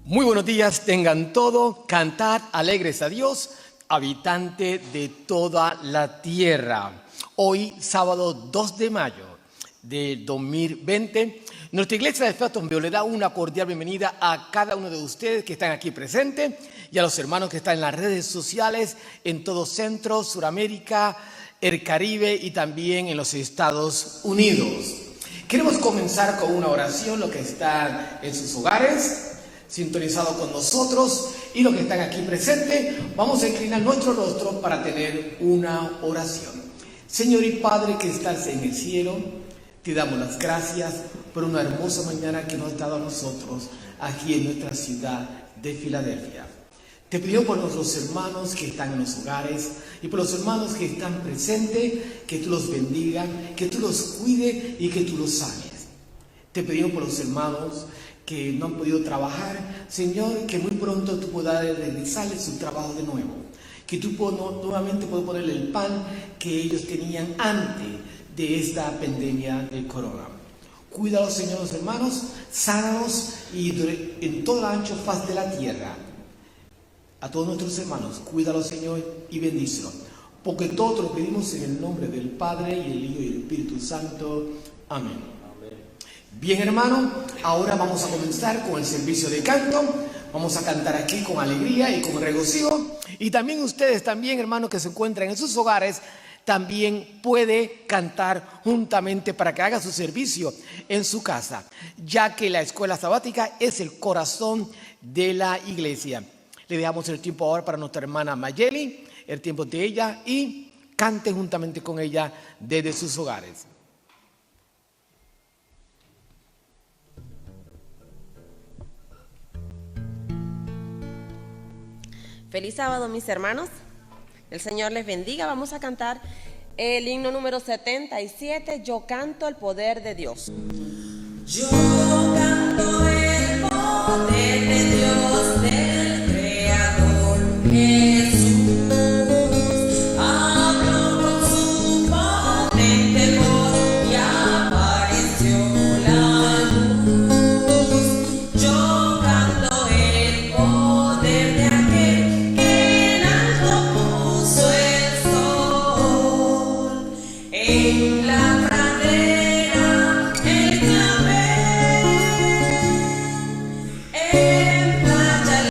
Muy buenos días, tengan todo, cantad alegres a Dios, habitante de toda la tierra. Hoy, sábado 2 de mayo del 2020, nuestra Iglesia de Fatonville le da una cordial bienvenida a cada uno de ustedes que están aquí presentes y a los hermanos que están en las redes sociales en todo Centro, Suramérica, el Caribe y también en los Estados Unidos. Queremos comenzar con una oración, los que están en sus hogares, sintonizados con nosotros, y los que están aquí presentes. Vamos a inclinar nuestro rostro para tener una oración. Señor y Padre que estás en el cielo, te damos las gracias por una hermosa mañana que nos has dado a nosotros aquí en nuestra ciudad de Filadelfia. Te pedimos por nuestros hermanos que están en los hogares y por los hermanos que están presentes, que tú los bendigas, que tú los cuides y que tú los sanes. Te pedimos por los hermanos que no han podido trabajar, Señor, que muy pronto tú puedas realizarles su trabajo de nuevo, que tú nuevamente puedas ponerle el pan que ellos tenían antes de esta pandemia del corona. Cuídalos, Señor, los hermanos, sánalos y en toda la ancha faz de la tierra. A todos nuestros hermanos, cuídalos, Señor, y bendícelos, porque todo te lo pedimos en el nombre del Padre, y el Hijo y el Espíritu Santo. Amén. Bien, hermano, ahora vamos a comenzar con el servicio de canto. Vamos a cantar aquí con alegría y con regocijo. Y también ustedes, hermanos, que se encuentran en sus hogares, también puede cantar juntamente para que haga su servicio en su casa, ya que la escuela sabática es el corazón de la iglesia. Le dejamos el tiempo ahora para nuestra hermana Mayeli, el tiempo de ella, y cante juntamente con ella desde sus hogares. Feliz sábado, mis hermanos. El Señor les bendiga. Vamos a cantar el himno número 77, Yo canto el poder de Dios. Yo canto el poder de Dios, del Creador Jesús. Habló con su potente voz y apareció la luz. Yo canto el poder de aquel que en alto puso el sol. En la pradera el clavel, en playa el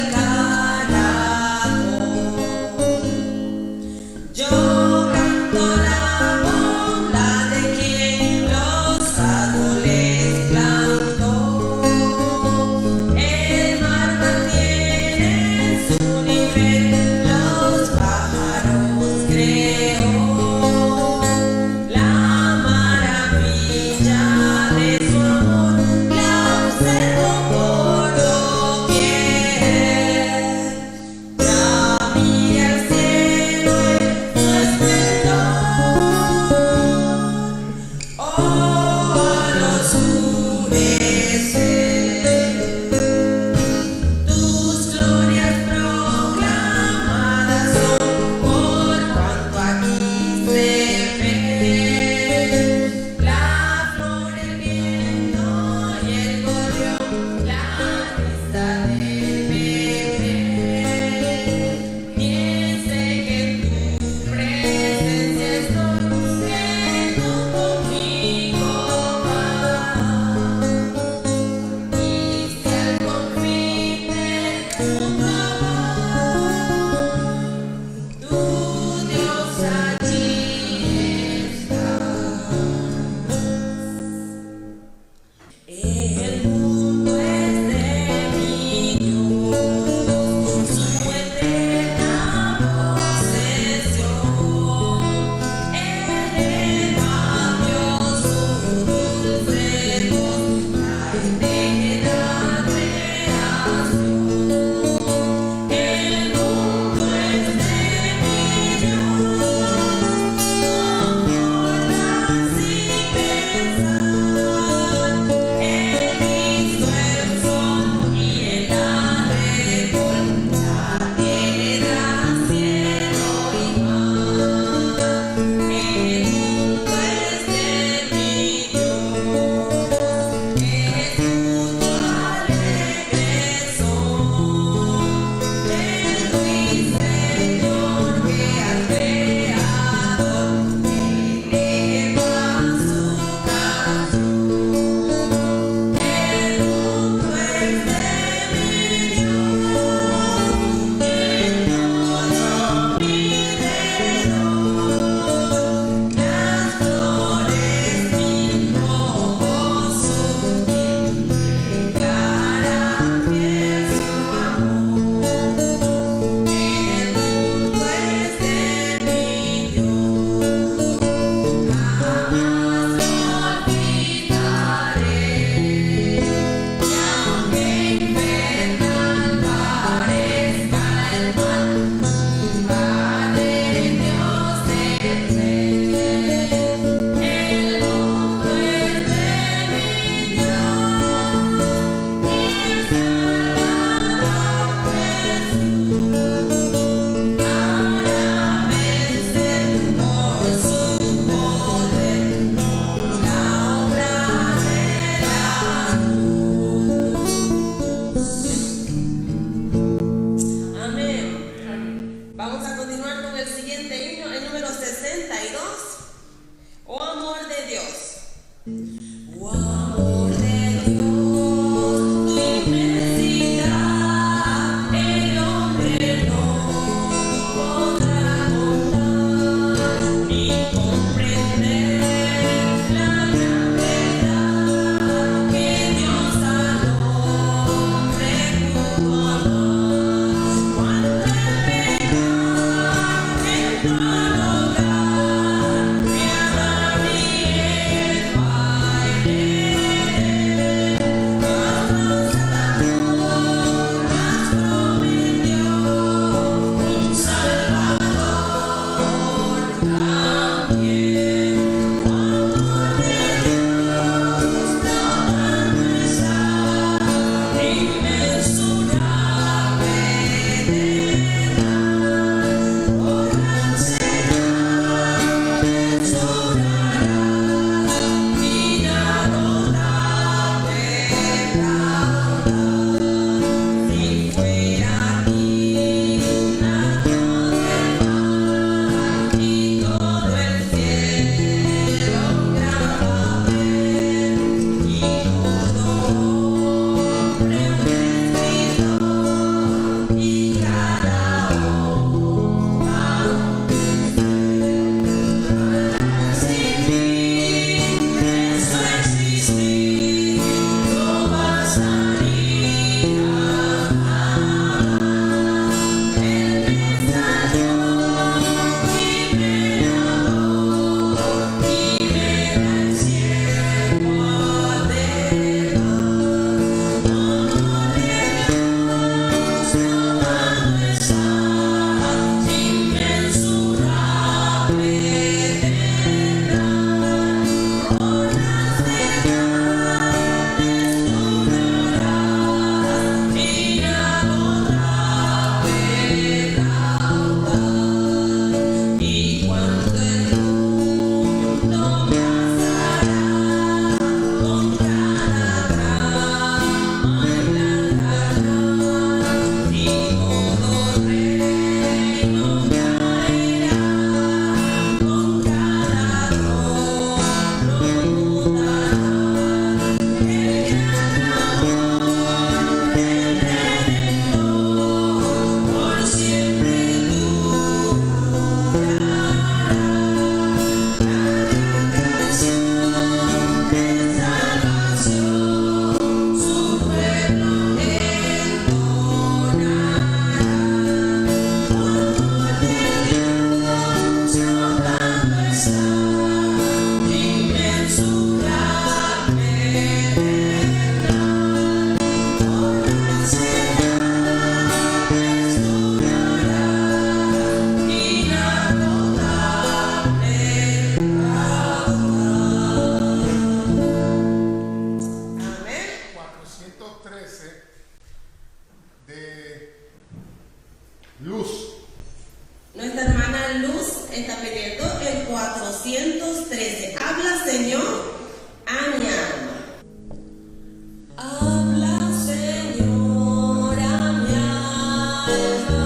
Habla, Señor, a mi alma,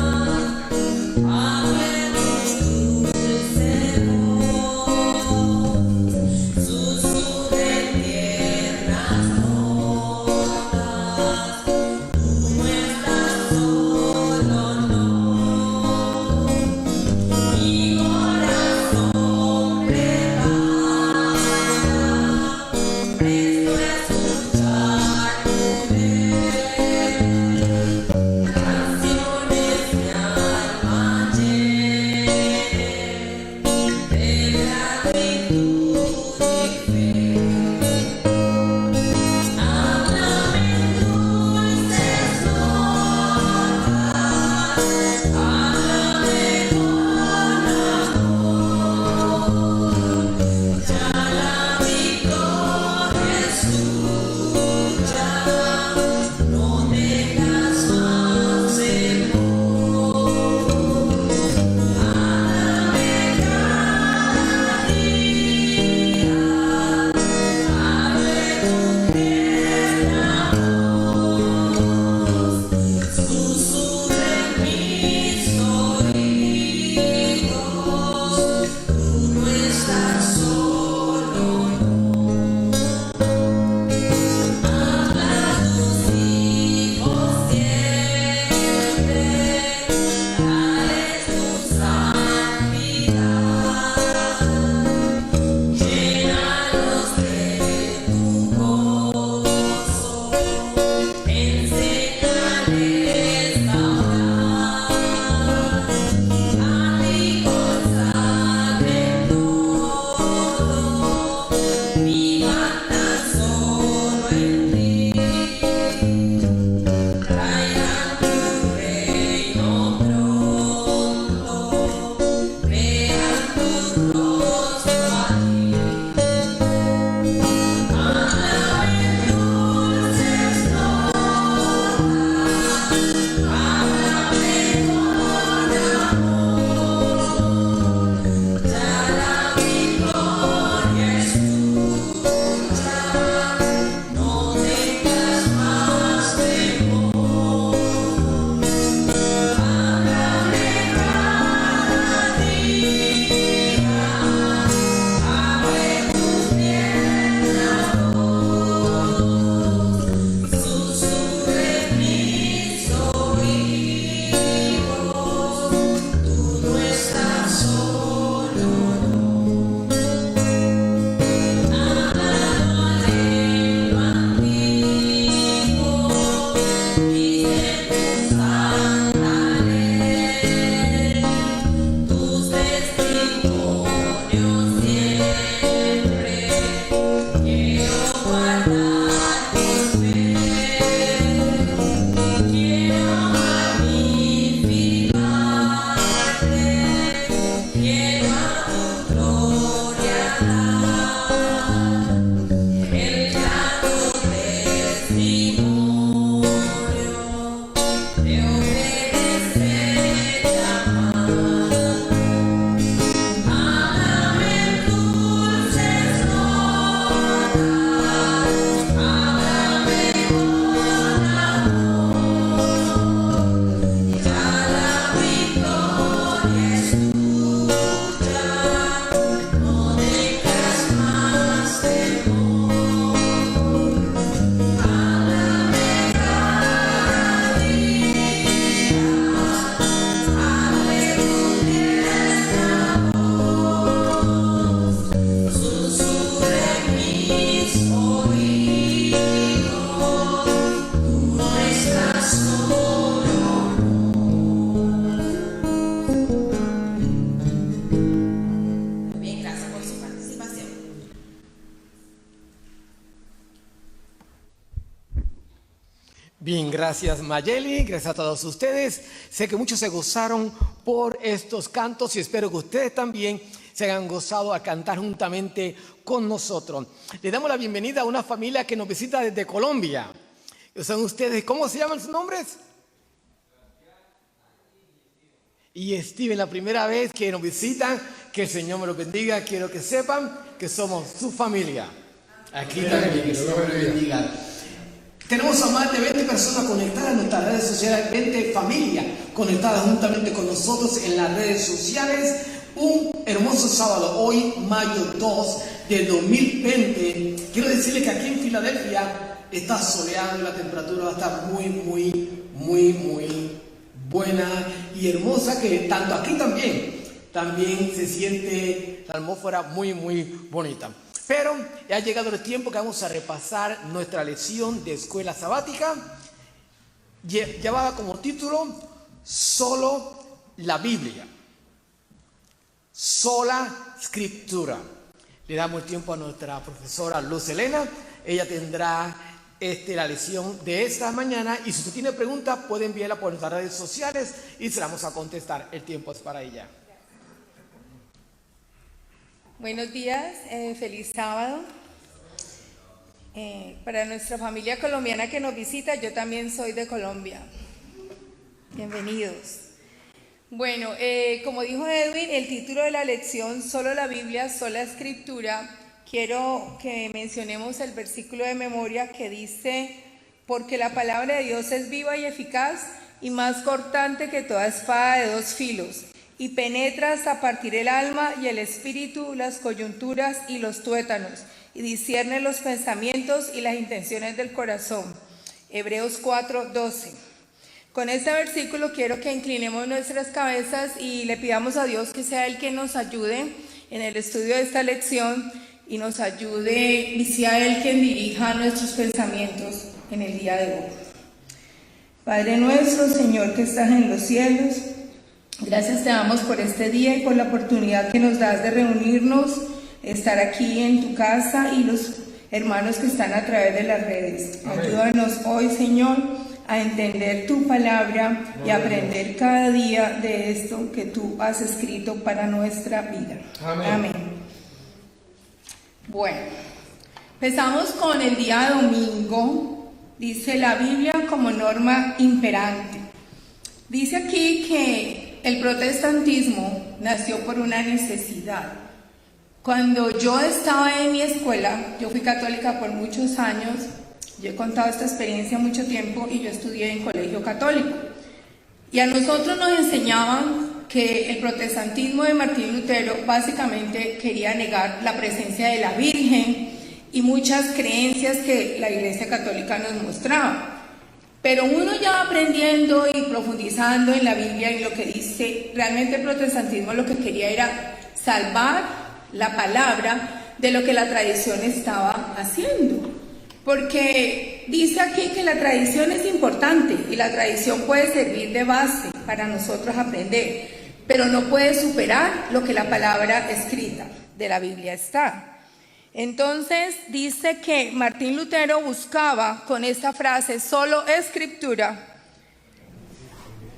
hable tu dulce voz, susurre tiernas notas, tú no estás solo, no, mi corazón prepara, presto a escuchar tu canciones mi alma llena de gratitud y fe. Háblame dulces notas, háblame con amor, ya la victoria es tuya, no tengas más temor. Háblame cada día, abre tu tierna voz, susurra en mis oídos, tú no estás solo, habla a tus hijos siempre, dales tu santidad, llénalos de tu gozo, enséñales a orar, a ti consagren todo, vivan tan solo en ti, traigan tu reino pronto, vean tu rostro a ti. Háblame dulces notas, háblame con amor, ya la victoria es tuya, no tengas más temor. Háblame cada día, abre tu tierna voz, susurra en mis oídos, tú no estás solo, hablando alelo antiguo, dice tu santa ley, tus testimonios siempre quiero guardar por fe, quiero magnificarte, quiero a tu gloria dar el grato testimonio de obedecer y amar. Háblame dulces notas, háblame con amor, ya la victoria es tuya, no tengas más temor. Háblame cada día, abre tu tierna voz, susurra en mis oídos, tú no estás solo. Muy bien, gracias por su participación. Bien, gracias Mayeli, gracias a todos ustedes. Sé que muchos se gozaron por estos cantos y espero que ustedes también se hayan gozado a cantar juntamente con nosotros. Le damos la bienvenida a una familia que nos visita desde Colombia. Son ustedes, ¿cómo se llaman sus nombres? Y Steven, la primera vez que nos visitan, que el Señor me los bendiga. Quiero que sepan que somos su familia. Aquí también, que el Señor me los bendiga. Tenemos a más de 20 personas conectadas en nuestras redes sociales, 20 familias conectadas juntamente con nosotros en las redes sociales. Un hermoso sábado, hoy mayo 2 del 2020. Quiero decirles que aquí en Filadelfia está soleado, la temperatura va a estar muy buena y hermosa, que tanto aquí también se siente la atmósfera muy bonita. Pero ya ha llegado el tiempo que vamos a repasar nuestra lección de escuela sabática. Llevaba como título Solo la Biblia, sola escritura. Le damos el tiempo a nuestra profesora Luz Elena. Ella tendrá la lección de esta mañana, y si usted tiene preguntas puede enviarla por nuestras redes sociales y se la vamos a contestar. El tiempo es para ella. Buenos días, feliz sábado. Para nuestra familia colombiana que nos visita, yo también soy de Colombia. Bienvenidos. Bueno, como dijo Edwin, el título de la lección, Solo la Biblia, sola escritura. Quiero que mencionemos el versículo de memoria que dice: porque la palabra de Dios es viva y eficaz y más cortante que toda espada de dos filos, y penetra hasta partir el alma y el espíritu, las coyunturas y los tuétanos, y discierne los pensamientos y las intenciones del corazón. Hebreos 4:12. Con este versículo quiero que inclinemos nuestras cabezas y le pidamos a Dios que sea Él quien nos ayude en el estudio de esta lección y nos ayude, y sea Él quien dirija nuestros pensamientos en el día de hoy. Padre nuestro, Señor que estás en los cielos, gracias te damos por este día y por la oportunidad que nos das de reunirnos, estar aquí en tu casa, y los hermanos que están a través de las redes. Amén. Ayúdanos hoy, Señor, a entender tu palabra y aprender cada día de esto que tú has escrito para nuestra vida. Amén. Amén. Bueno, empezamos con el día domingo. Dice la Biblia como norma imperante. Dice aquí que el protestantismo nació por una necesidad. Cuando yo estaba en mi escuela, yo fui católica por muchos años, yo he contado esta experiencia mucho tiempo, y yo estudié en colegio católico. Y a nosotros nos enseñaban que el protestantismo de Martín Lutero básicamente quería negar la presencia de la Virgen y muchas creencias que la Iglesia Católica nos mostraba. Pero uno ya aprendiendo y profundizando en la Biblia y lo que dice, realmente el protestantismo lo que quería era salvar la palabra de lo que la tradición estaba haciendo. Porque dice aquí que la tradición es importante y la tradición puede servir de base para nosotros aprender, pero no puede superar lo que la palabra escrita de la Biblia está. Entonces dice que Martín Lutero buscaba con esta frase, solo escritura,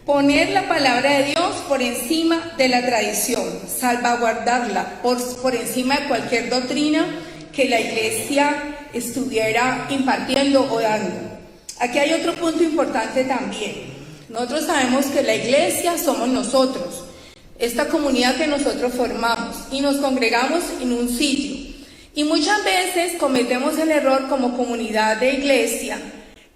poner la palabra de Dios por encima de la tradición, salvaguardarla por encima de cualquier doctrina que la Iglesia estuviera impartiendo o dando. Aquí hay otro punto importante también. Nosotros sabemos que la Iglesia somos nosotros, esta comunidad que nosotros formamos, y nos congregamos en un sitio. Y muchas veces cometemos el error como comunidad de iglesia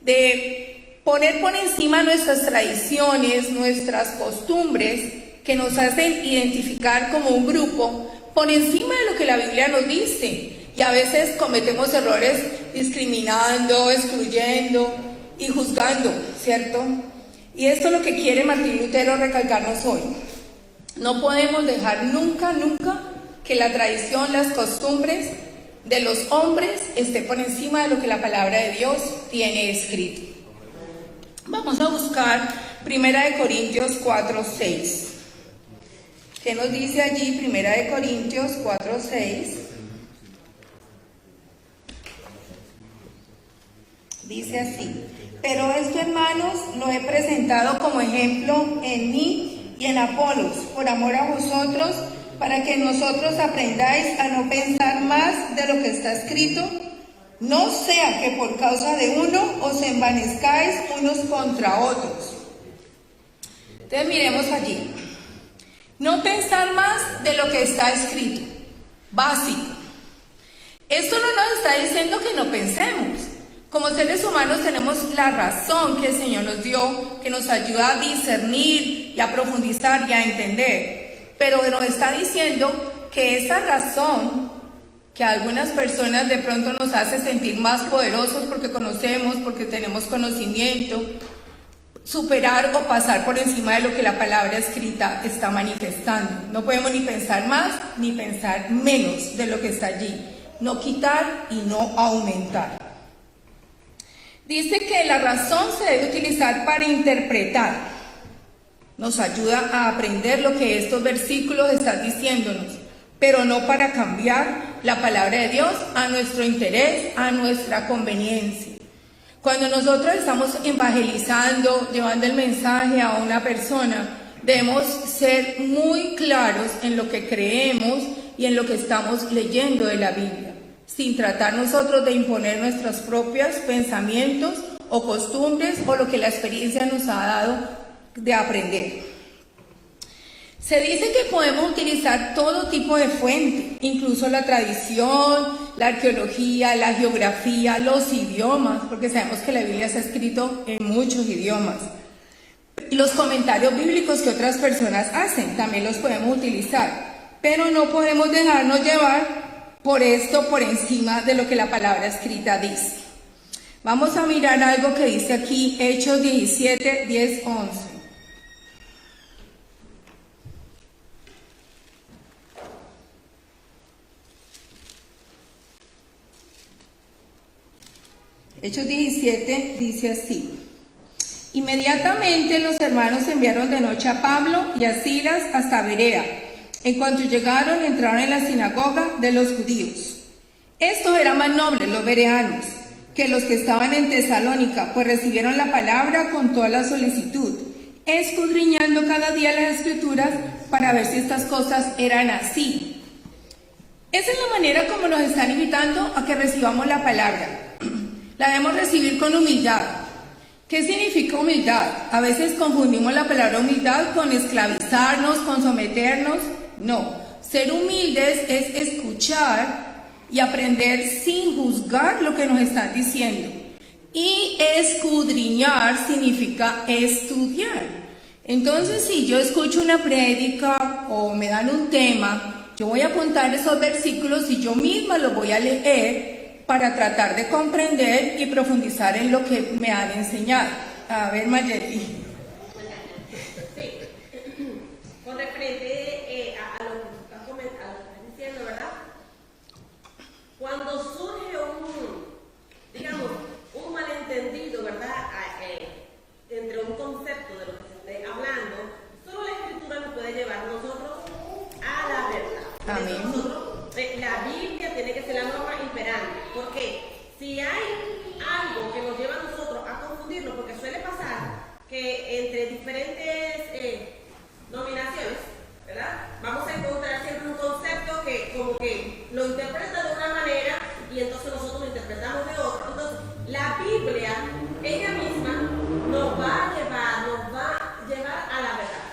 de poner por encima nuestras tradiciones, nuestras costumbres que nos hacen identificar como un grupo, por encima de lo que la Biblia nos dice. Y a veces cometemos errores discriminando, excluyendo y juzgando, ¿cierto? Y esto es lo que quiere Martín Lutero recalcarnos hoy. No podemos dejar nunca que la tradición, las costumbres de los hombres esté por encima de lo que la palabra de Dios tiene escrito. Vamos a buscar 1 Corintios 4:6. ¿Qué nos dice allí 1 Corintios 4:6? Dice así: pero esto, hermanos, lo he presentado como ejemplo en mí y en Apolos, por amor a vosotros, para que nosotros aprendáis a no pensar más de lo que está escrito, no sea que por causa de uno os envanezcáis unos contra otros. Entonces miremos allí. No pensar más de lo que está escrito, básico. Esto no nos está diciendo que no pensemos, Como seres humanos tenemos la razón que el Señor nos dio, que nos ayuda a discernir y a profundizar y a entender. Pero nos está diciendo que esa razón que a algunas personas de pronto nos hace sentir más poderosos porque conocemos, porque tenemos conocimiento, superar o pasar por encima de lo que la palabra escrita está manifestando. No podemos ni pensar más ni pensar menos de lo que está allí. No quitar y no aumentar. Dice que la razón se debe utilizar para interpretar. Nos ayuda a aprender lo que estos versículos están diciéndonos, pero no para cambiar la palabra de Dios a nuestro interés, a nuestra conveniencia. Cuando nosotros estamos evangelizando, llevando el mensaje a una persona, debemos ser muy claros en lo que creemos y en lo que estamos leyendo de la Biblia, sin tratar nosotros de imponer nuestros propios pensamientos o costumbres o lo que la experiencia nos ha dado de aprender. Se dice que podemos utilizar todo tipo de fuente, incluso la tradición, la arqueología, la geografía, los idiomas, porque sabemos que la Biblia se ha escrito en muchos idiomas. Y los comentarios bíblicos que otras personas hacen, también los podemos utilizar, pero no podemos dejarnos llevar por esto por encima de lo que la palabra escrita dice. Vamos a mirar algo que dice aquí, Hechos 17, 10, 11. Hechos 17 dice así: inmediatamente los hermanos enviaron de noche a Pablo y a Silas hasta Berea. En cuanto llegaron, entraron en la sinagoga de los judíos. Estos eran más nobles, los bereanos, que los que estaban en Tesalónica, pues recibieron la palabra con toda la solicitud, escudriñando cada día las escrituras para ver si estas cosas eran así. Esa es la manera como nos están invitando a que recibamos la palabra. La debemos recibir con humildad. ¿Qué significa humildad? A veces confundimos la palabra humildad con esclavizarnos, con someternos. No, ser humildes es escuchar y aprender sin juzgar lo que nos están diciendo. Y escudriñar significa estudiar. Entonces, si yo escucho una prédica o me dan un tema, yo voy a apuntar esos versículos y yo misma los voy a leer para tratar de comprender y profundizar en lo que me han enseñado. A ver, Mayeli. Sí, con referente a lo que estás diciendo, ¿verdad? Cuando surge un malentendido, ¿verdad? Entre un concepto de lo que se esté hablando, solo la Escritura nos puede llevar nosotros a la verdad. Amén. La Biblia tiene que ser la norma imperante, porque si hay algo que nos lleva a nosotros a confundirnos, porque suele pasar que entre diferentes nominaciones, ¿verdad? Vamos a encontrar siempre un concepto que como que lo interpreta de una manera y entonces nosotros lo interpretamos de otra. Entonces, la Biblia, ella misma, nos va a llevar a la verdad.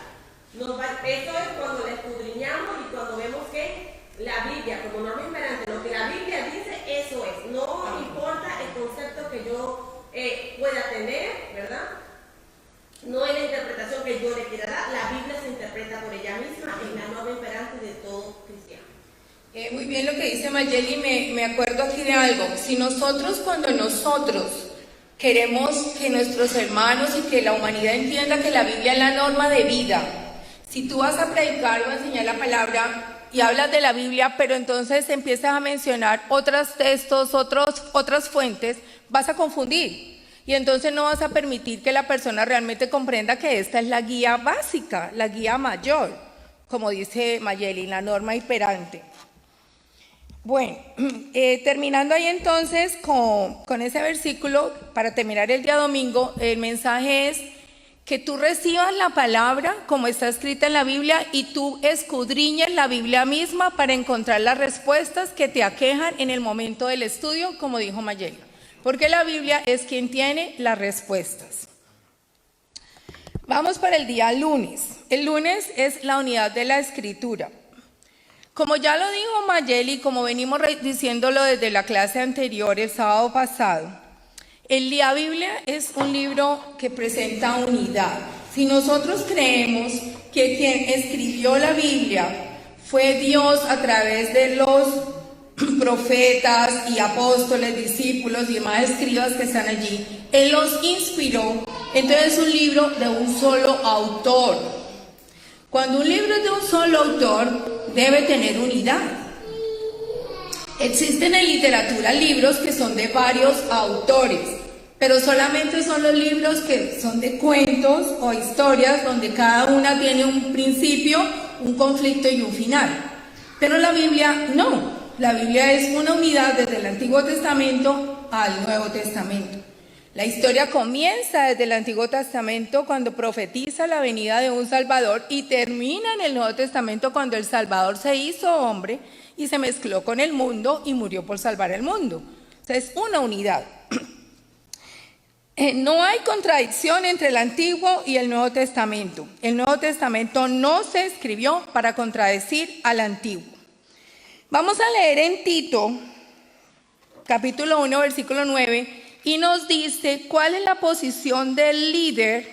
Eso es cuando la escudriñamos y cuando vemos que la Biblia, como norma imperante, lo que la Biblia dice, eso es. No importa el concepto que yo pueda tener, ¿verdad? No es la interpretación que yo le quiera dar. La Biblia se interpreta por ella misma, es la norma imperante de todo cristiano. Muy bien lo que dice Mayeli, me acuerdo aquí de algo. Si cuando nosotros queremos que nuestros hermanos y que la humanidad entienda que la Biblia es la norma de vida, si tú vas a predicar o a enseñar la palabra y hablas de la Biblia, pero entonces empiezas a mencionar otros textos, otras fuentes, vas a confundir. Y entonces no vas a permitir que la persona realmente comprenda que esta es la guía básica, la guía mayor, como dice Mayeli, la norma imperante. Bueno, terminando ahí entonces con ese versículo, para terminar el día domingo, el mensaje es que tú recibas la palabra como está escrita en la Biblia y tú escudriñes la Biblia misma para encontrar las respuestas que te aquejan en el momento del estudio, como dijo Mayeli. Porque la Biblia es quien tiene las respuestas. Vamos para el día lunes. El lunes es la unidad de la escritura. Como ya lo dijo Mayeli, como venimos diciéndolo desde la clase anterior, el sábado pasado, La Biblia es un libro que presenta unidad. Si nosotros creemos que quien escribió la Biblia fue Dios a través de los profetas y apóstoles, discípulos y demás escribas que están allí, Él los inspiró, entonces es un libro de un solo autor. Cuando un libro es de un solo autor, debe tener unidad. Existen en literatura libros que son de varios autores, pero solamente son los libros que son de cuentos o historias donde cada una tiene un principio, un conflicto y un final. Pero la Biblia no. La Biblia es una unidad desde el Antiguo Testamento al Nuevo Testamento. La historia comienza desde el Antiguo Testamento cuando profetiza la venida de un Salvador y termina en el Nuevo Testamento cuando el Salvador se hizo hombre y se mezcló con el mundo y murió por salvar el mundo. O sea, es una unidad. No hay contradicción entre el Antiguo y el Nuevo Testamento. El Nuevo Testamento no se escribió para contradecir al Antiguo. Vamos a leer en Tito, capítulo 1, versículo 9, y nos dice cuál es la posición del líder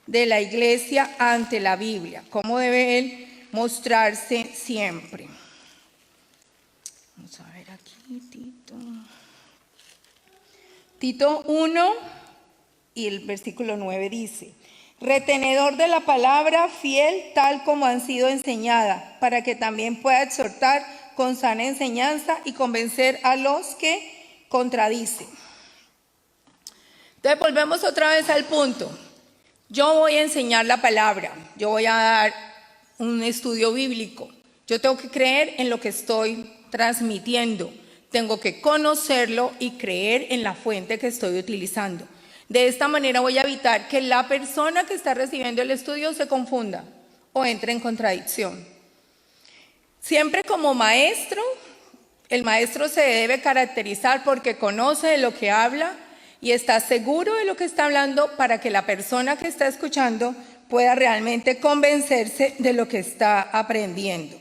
de la iglesia ante la Biblia, cómo debe él mostrarse siempre. Vamos a ver aquí, Tito 1 y el versículo 9 dice: retenedor de la palabra, fiel tal como han sido enseñada, para que también pueda exhortar con sana enseñanza y convencer a los que contradicen. Entonces volvemos otra vez al punto. Yo voy a enseñar la palabra, yo voy a dar un estudio bíblico. Yo tengo que creer en lo que estoy transmitiendo. Tengo que conocerlo y creer en la fuente que estoy utilizando. De esta manera voy a evitar que la persona que está recibiendo el estudio se confunda o entre en contradicción. Siempre como maestro, el maestro se debe caracterizar porque conoce de lo que habla y está seguro de lo que está hablando para que la persona que está escuchando pueda realmente convencerse de lo que está aprendiendo.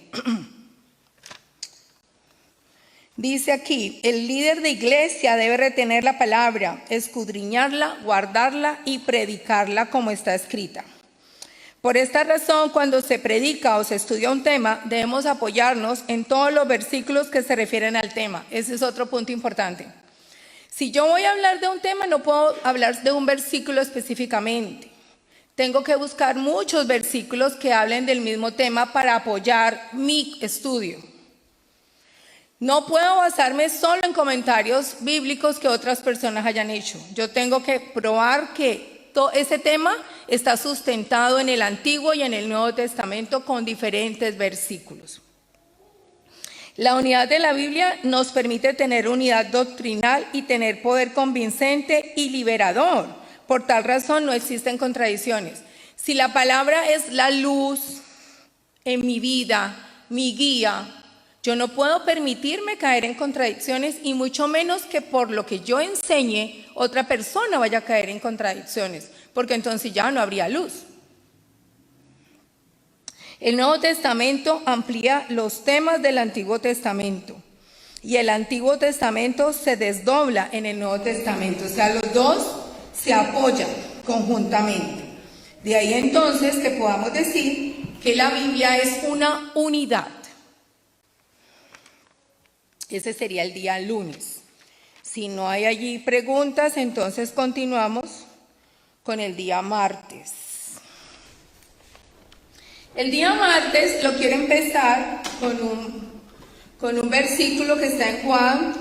Dice aquí, el líder de iglesia debe retener la palabra, escudriñarla, guardarla y predicarla como está escrita. Por esta razón, cuando se predica o se estudia un tema, debemos apoyarnos en todos los versículos que se refieren al tema. Ese es otro punto importante. Si yo voy a hablar de un tema, no puedo hablar de un versículo específicamente. Tengo que buscar muchos versículos que hablen del mismo tema para apoyar mi estudio. No puedo basarme solo en comentarios bíblicos que otras personas hayan hecho. Yo tengo que probar que todo ese tema está sustentado en el Antiguo y en el Nuevo Testamento con diferentes versículos. La unidad de la Biblia nos permite tener unidad doctrinal y tener poder convincente y liberador. Por tal razón no existen contradicciones. Si la palabra es la luz en mi vida, mi guía, yo no puedo permitirme caer en contradicciones y mucho menos que por lo que yo enseñe otra persona vaya a caer en contradicciones, porque entonces ya no habría luz. El Nuevo Testamento amplía los temas del Antiguo Testamento y el Antiguo Testamento se desdobla en el Nuevo Testamento, o sea, los dos se apoyan conjuntamente. De ahí entonces que podamos decir que la Biblia es una unidad. Ese sería el día lunes. Si no hay allí preguntas, entonces continuamos con el día martes. El día martes lo quiero empezar con un versículo que está en Juan,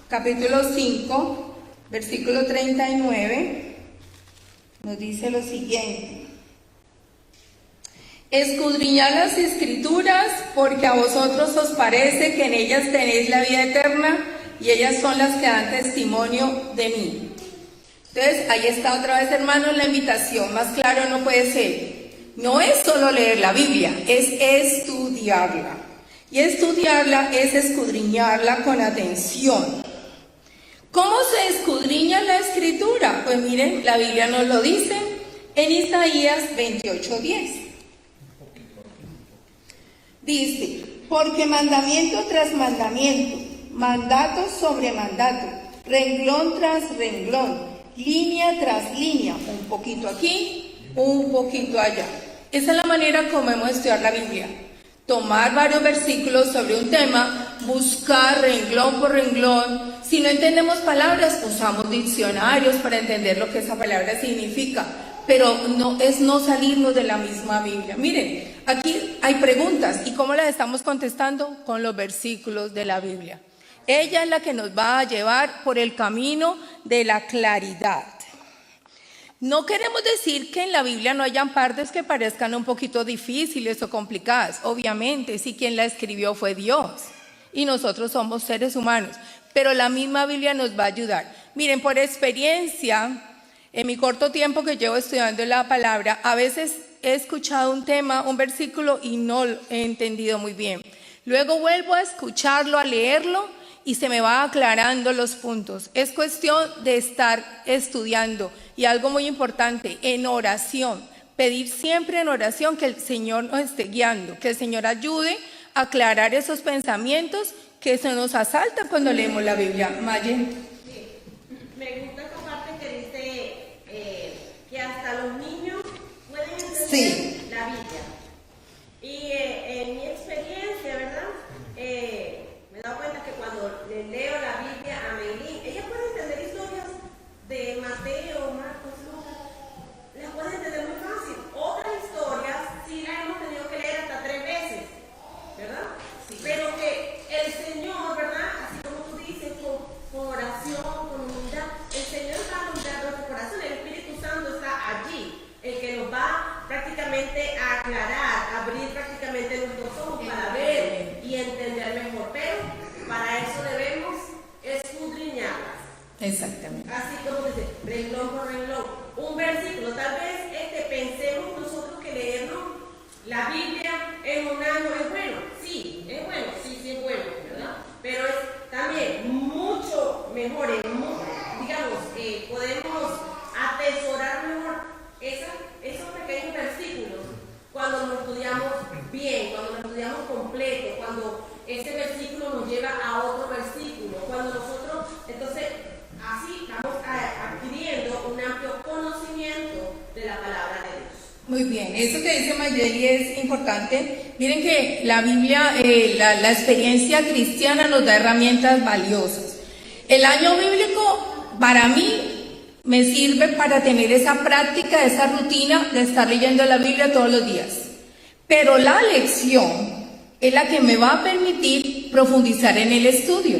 capítulo 5, versículo 39. Nos dice lo siguiente: escudriñad las Escrituras, porque a vosotros os parece que en ellas tenéis la vida eterna, y ellas son las que dan testimonio de mí. Entonces, ahí está otra vez, hermanos, la invitación. Más claro no puede ser. No es solo leer la Biblia, es estudiarla. Y estudiarla es escudriñarla con atención. ¿Cómo se escudriña la Escritura? Pues miren, la Biblia nos lo dice en Isaías 28:10. Dice: porque mandamiento tras mandamiento, mandato sobre mandato, renglón tras renglón, línea tras línea, un poquito aquí, un poquito allá. Esa es la manera como hemos de estudiar la Biblia. Tomar varios versículos sobre un tema, buscar renglón por renglón. Si no entendemos palabras, usamos diccionarios para entender lo que esa palabra significa. Pero no salirnos de la misma Biblia. Miren, aquí hay preguntas. ¿Y cómo las estamos contestando? Con los versículos de la Biblia. Ella es la que nos va a llevar por el camino de la claridad. No queremos decir que en la Biblia no hayan partes que parezcan un poquito difíciles o complicadas. Obviamente, si quien la escribió fue Dios y nosotros somos seres humanos. Pero la misma Biblia nos va a ayudar. Miren, por experiencia, en mi corto tiempo que llevo estudiando la palabra, a veces he escuchado un tema, un versículo y no lo he entendido muy bien. Luego vuelvo a escucharlo, a leerlo y se me va aclarando los puntos. Es cuestión de estar estudiando. Y algo muy importante, en oración. Pedir siempre en oración que el Señor nos esté guiando, que el Señor ayude a aclarar esos pensamientos que se nos asaltan cuando leemos la Biblia. Mayen. Sí. Me gusta esta parte que dice que hasta los niños pueden entender la Biblia. Y en mi experiencia, ¿verdad? Me he dado cuenta que cuando le leo la Biblia a Meilín, ella puede entender historias de Mateo, Marcos, Lucas, las puede entender muy fácil. Otras historias sí las hemos tenido que leer hasta 3 veces, ¿verdad? Sí. Pero que el Señor, ¿verdad? Así como tú dices, con oración, con humildad, el Señor está alumbrando nuestro corazón, el Espíritu Santo está allí, el que nos va prácticamente a aclarar, abrir prácticamente nuestros ojos para ver y entender mejor. Pero para eso debemos escudriñarlas. Exactamente. Así como dice, renglón por renglón. Un versículo, tal vez pensemos nosotros que leernos la Biblia en un año es bueno. Sí, es bueno, sí es bueno, ¿verdad? Pero es también mucho mejor, digamos, podemos atesorar mejor esos pequeños versículos cuando los estudiamos bien, cuando los estudiamos completo, cuando ese versículo nos lleva a otro versículo, cuando nosotros, entonces, así vamos adquiriendo un amplio conocimiento de la palabra de Dios. Muy bien, eso que dice Mayeli es importante. Miren que la Biblia, la experiencia cristiana nos da herramientas valiosas. El año bíblico, para mí, me sirve para tener esa práctica, esa rutina de estar leyendo la Biblia todos los días. Pero la lección es la que me va a permitir profundizar en el estudio.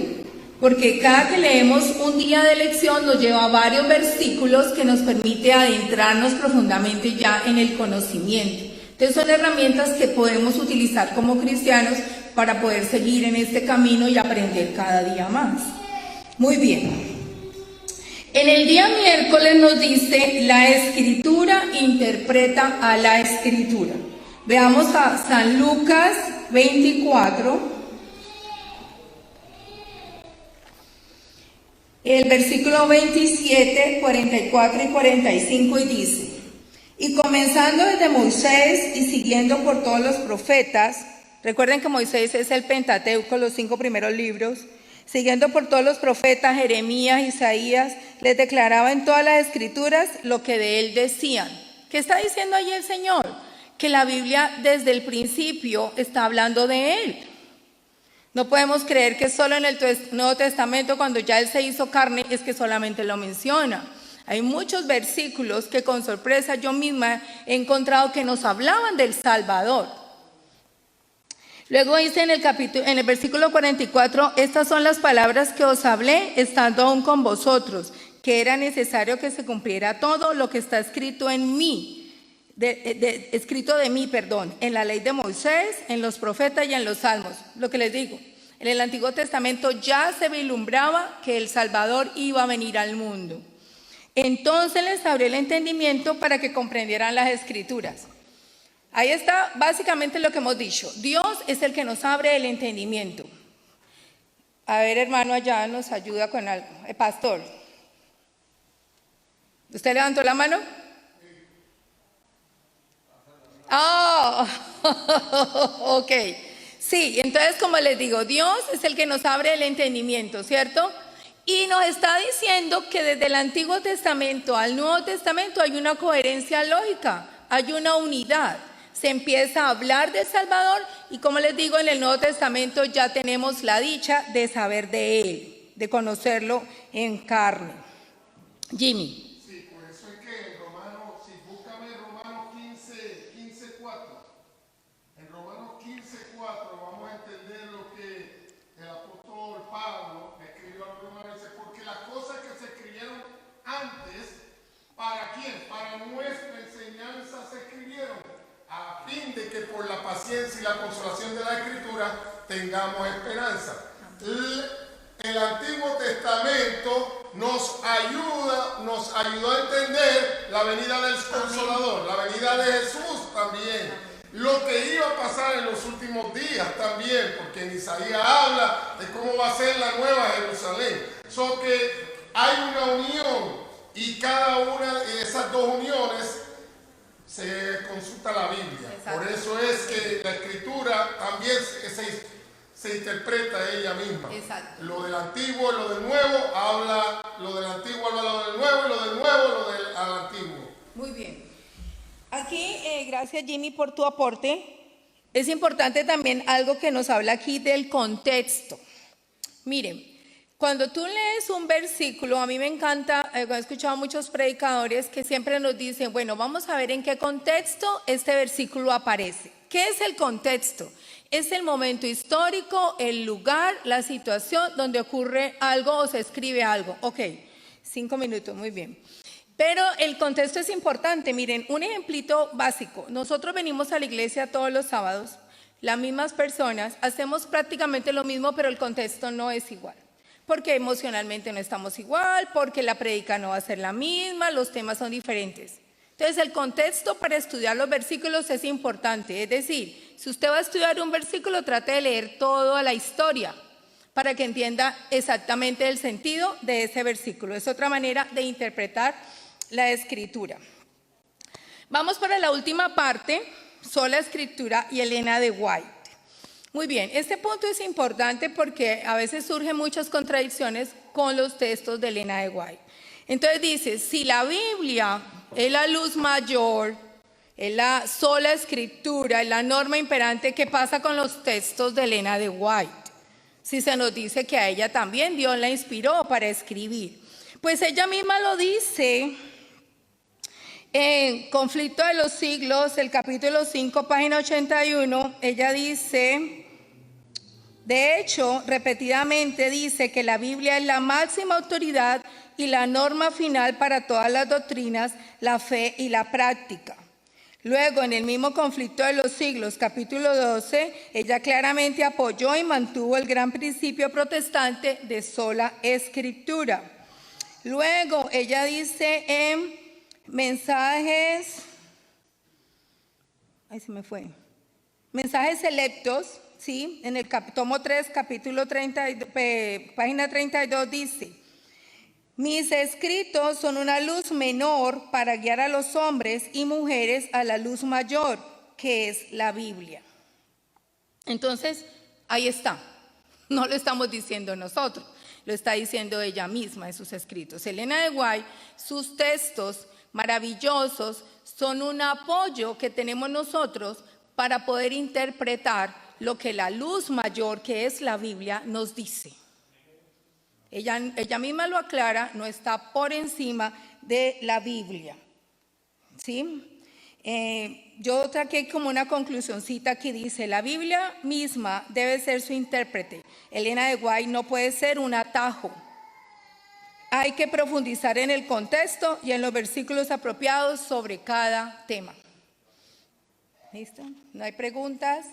Porque cada que leemos un día de lección nos lleva a varios versículos que nos permite adentrarnos profundamente ya en el conocimiento. Entonces son herramientas que podemos utilizar como cristianos para poder seguir en este camino y aprender cada día más. Muy bien. En el día miércoles nos dice, la Escritura interpreta a la Escritura. Veamos a San Lucas 24. El versículo 27, 44 y 45 y dice, y comenzando desde Moisés y siguiendo por todos los profetas, recuerden que Moisés es el Pentateuco, los 5 primeros libros, siguiendo por todos los profetas, Jeremías, Isaías, les declaraba en todas las escrituras lo que de él decían. ¿Qué está diciendo allí el Señor? Que la Biblia desde el principio está hablando de él. No podemos creer que solo en el Nuevo Testamento, cuando ya Él se hizo carne, es que solamente lo menciona. Hay muchos versículos que con sorpresa yo misma he encontrado que nos hablaban del Salvador. Luego dice en el versículo 44, estas son las palabras que os hablé estando aún con vosotros, que era necesario que se cumpliera todo lo que está escrito en mí, en la ley de Moisés, en los profetas y en los salmos. Lo que les digo, en el Antiguo Testamento ya se vislumbraba que el Salvador iba a venir al mundo. Entonces les abrió el entendimiento para que comprendieran las Escrituras. Ahí está básicamente lo que hemos dicho. Dios es el que nos abre el entendimiento. A ver, hermano, allá nos ayuda con algo. Pastor, ¿usted levantó la mano? Oh, ok. Sí, entonces como les digo, Dios es el que nos abre el entendimiento, ¿cierto? Y nos está diciendo que desde el Antiguo Testamento al Nuevo Testamento hay una coherencia lógica, hay una unidad. Se empieza a hablar del Salvador y, como les digo, en el Nuevo Testamento ya tenemos la dicha de saber de Él, de conocerlo en carne. Jimmy. Sí, por eso es que en Romanos, si búscame Romanos 15:4. En Romanos 15:4 vamos a entender lo que el apóstol Pablo escribió a los romanos. Dice, porque las cosas que se escribieron antes, ¿para quién? Para nuestra enseñanza se escribieron, a fin de que por la paciencia y la consolación de la Escritura tengamos esperanza. El Antiguo Testamento nos ayudó a entender la venida del Consolador, la venida de Jesús también, lo que iba a pasar en los últimos días también, porque en Isaías habla de cómo va a ser la nueva Jerusalén. So que hay una unión y cada una de esas dos uniones se consulta la Biblia. Exacto. Por eso es que la Escritura también se interpreta ella misma. Exacto. Lo del antiguo, lo del nuevo, lo del antiguo habla lo del nuevo, y lo del nuevo, lo del antiguo. Muy bien. Aquí, gracias Jimmy por tu aporte. Es importante también algo que nos habla aquí del contexto. Miren, cuando tú lees un versículo, a mí me encanta, he escuchado a muchos predicadores que siempre nos dicen, bueno, vamos a ver en qué contexto este versículo aparece. ¿Qué es el contexto? Es el momento histórico, el lugar, la situación donde ocurre algo o se escribe algo. Ok, 5 minutos, muy bien. Pero el contexto es importante. Miren, un ejemplito básico. Nosotros venimos a la iglesia todos los sábados, las mismas personas, hacemos prácticamente lo mismo, pero el contexto no es igual. Porque emocionalmente no estamos igual, porque la prédica no va a ser la misma, los temas son diferentes. Entonces, el contexto para estudiar los versículos es importante. Es decir, si usted va a estudiar un versículo, trate de leer toda la historia para que entienda exactamente el sentido de ese versículo. Es otra manera de interpretar la Escritura. Vamos para la última parte, sola Escritura y Elena de White. Muy bien, este punto es importante porque a veces surgen muchas contradicciones con los textos de Elena de White. Entonces dice, si la Biblia es la luz mayor, es la sola Escritura, es la norma imperante, ¿qué pasa con los textos de Elena de White? Si se nos dice que a ella también Dios la inspiró para escribir. Pues ella misma lo dice en Conflicto de los Siglos, el capítulo 5, página 81, ella dice... De hecho, repetidamente dice que la Biblia es la máxima autoridad y la norma final para todas las doctrinas, la fe y la práctica. Luego, en el mismo Conflicto de los Siglos, capítulo 12, ella claramente apoyó y mantuvo el gran principio protestante de sola Escritura. Luego, ella dice en Mensajes Selectos, ¿sí? En el tomo 3, capítulo 30, página 32 dice, mis escritos son una luz menor para guiar a los hombres y mujeres a la luz mayor, que es la Biblia. Entonces, ahí está. No lo estamos diciendo nosotros, lo está diciendo ella misma en sus escritos. Elena de White, sus textos maravillosos son un apoyo que tenemos nosotros para poder interpretar lo que la luz mayor, que es la Biblia, nos dice. Ella misma lo aclara, no está por encima de la Biblia. ¿Sí? Yo traje como una conclusioncita que dice, la Biblia misma debe ser su intérprete. Elena de White no puede ser un atajo. Hay que profundizar en el contexto y en los versículos apropiados sobre cada tema. ¿Listo? ¿No hay preguntas?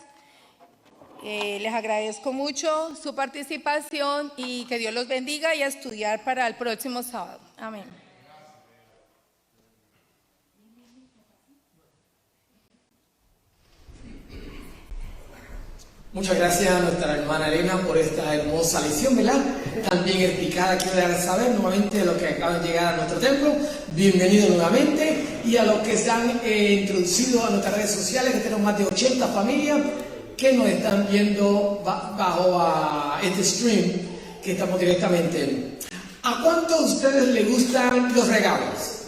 Les agradezco mucho su participación y que Dios los bendiga y a estudiar para el próximo sábado. Amén. Muchas gracias a nuestra hermana Elena por esta hermosa lección, ¿verdad? También explicada, quiero dejar saber nuevamente de los que acaban de llegar a nuestro templo, bienvenidos nuevamente, y a los que se han introducido a nuestras redes sociales, que tenemos más de 80 familias que nos están viendo bajo a este stream que estamos directamente ¿A cuántos de ustedes les gustan los regalos?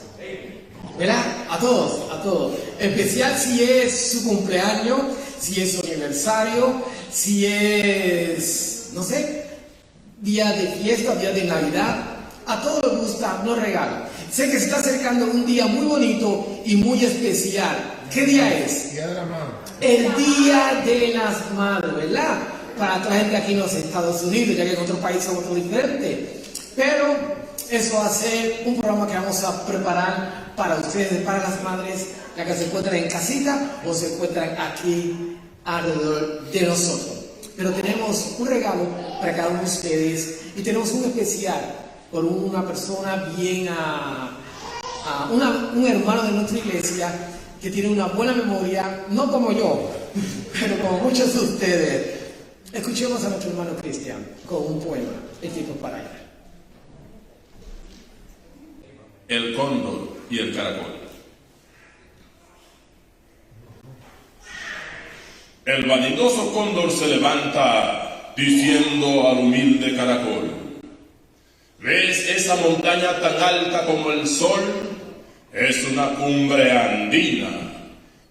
¿Verdad? A todos, a todos. En especial si es su cumpleaños, si es su aniversario, si es, no sé, día de fiesta, día de Navidad. A todos les gustan los regalos. Sé que se está acercando un día muy bonito y muy especial. ¿Qué día es? Día de la Madre. El Día de las Madres, ¿verdad? Para toda la gente aquí en los Estados Unidos, ya que en otros países es otro diferente. Pero eso va a ser un programa que vamos a preparar para ustedes, para las madres, ya que se encuentran en casita o se encuentran aquí alrededor de nosotros. Pero tenemos un regalo para cada uno de ustedes y tenemos un especial por una persona bien, un hermano de nuestra iglesia que tiene una buena memoria, no como yo, pero como muchos de ustedes. Escuchemos a nuestro hermano Cristian con un poema, El tiempo para él. El cóndor y el caracol. El vanidoso cóndor se levanta diciendo al humilde caracol: ¿ves esa montaña tan alta como el sol? Es una cumbre andina,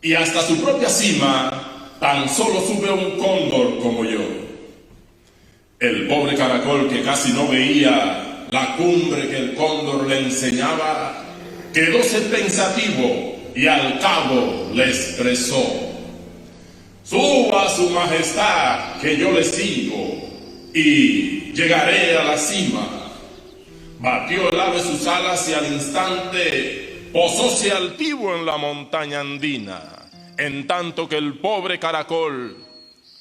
y hasta su propia cima tan solo sube un cóndor como yo. El pobre caracol, que casi no veía la cumbre que el cóndor le enseñaba, quedóse pensativo y al cabo le expresó: suba su majestad, que yo le sigo y llegaré a la cima. Batió el ave sus alas y al instante posóse altivo en la montaña andina, en tanto que el pobre caracol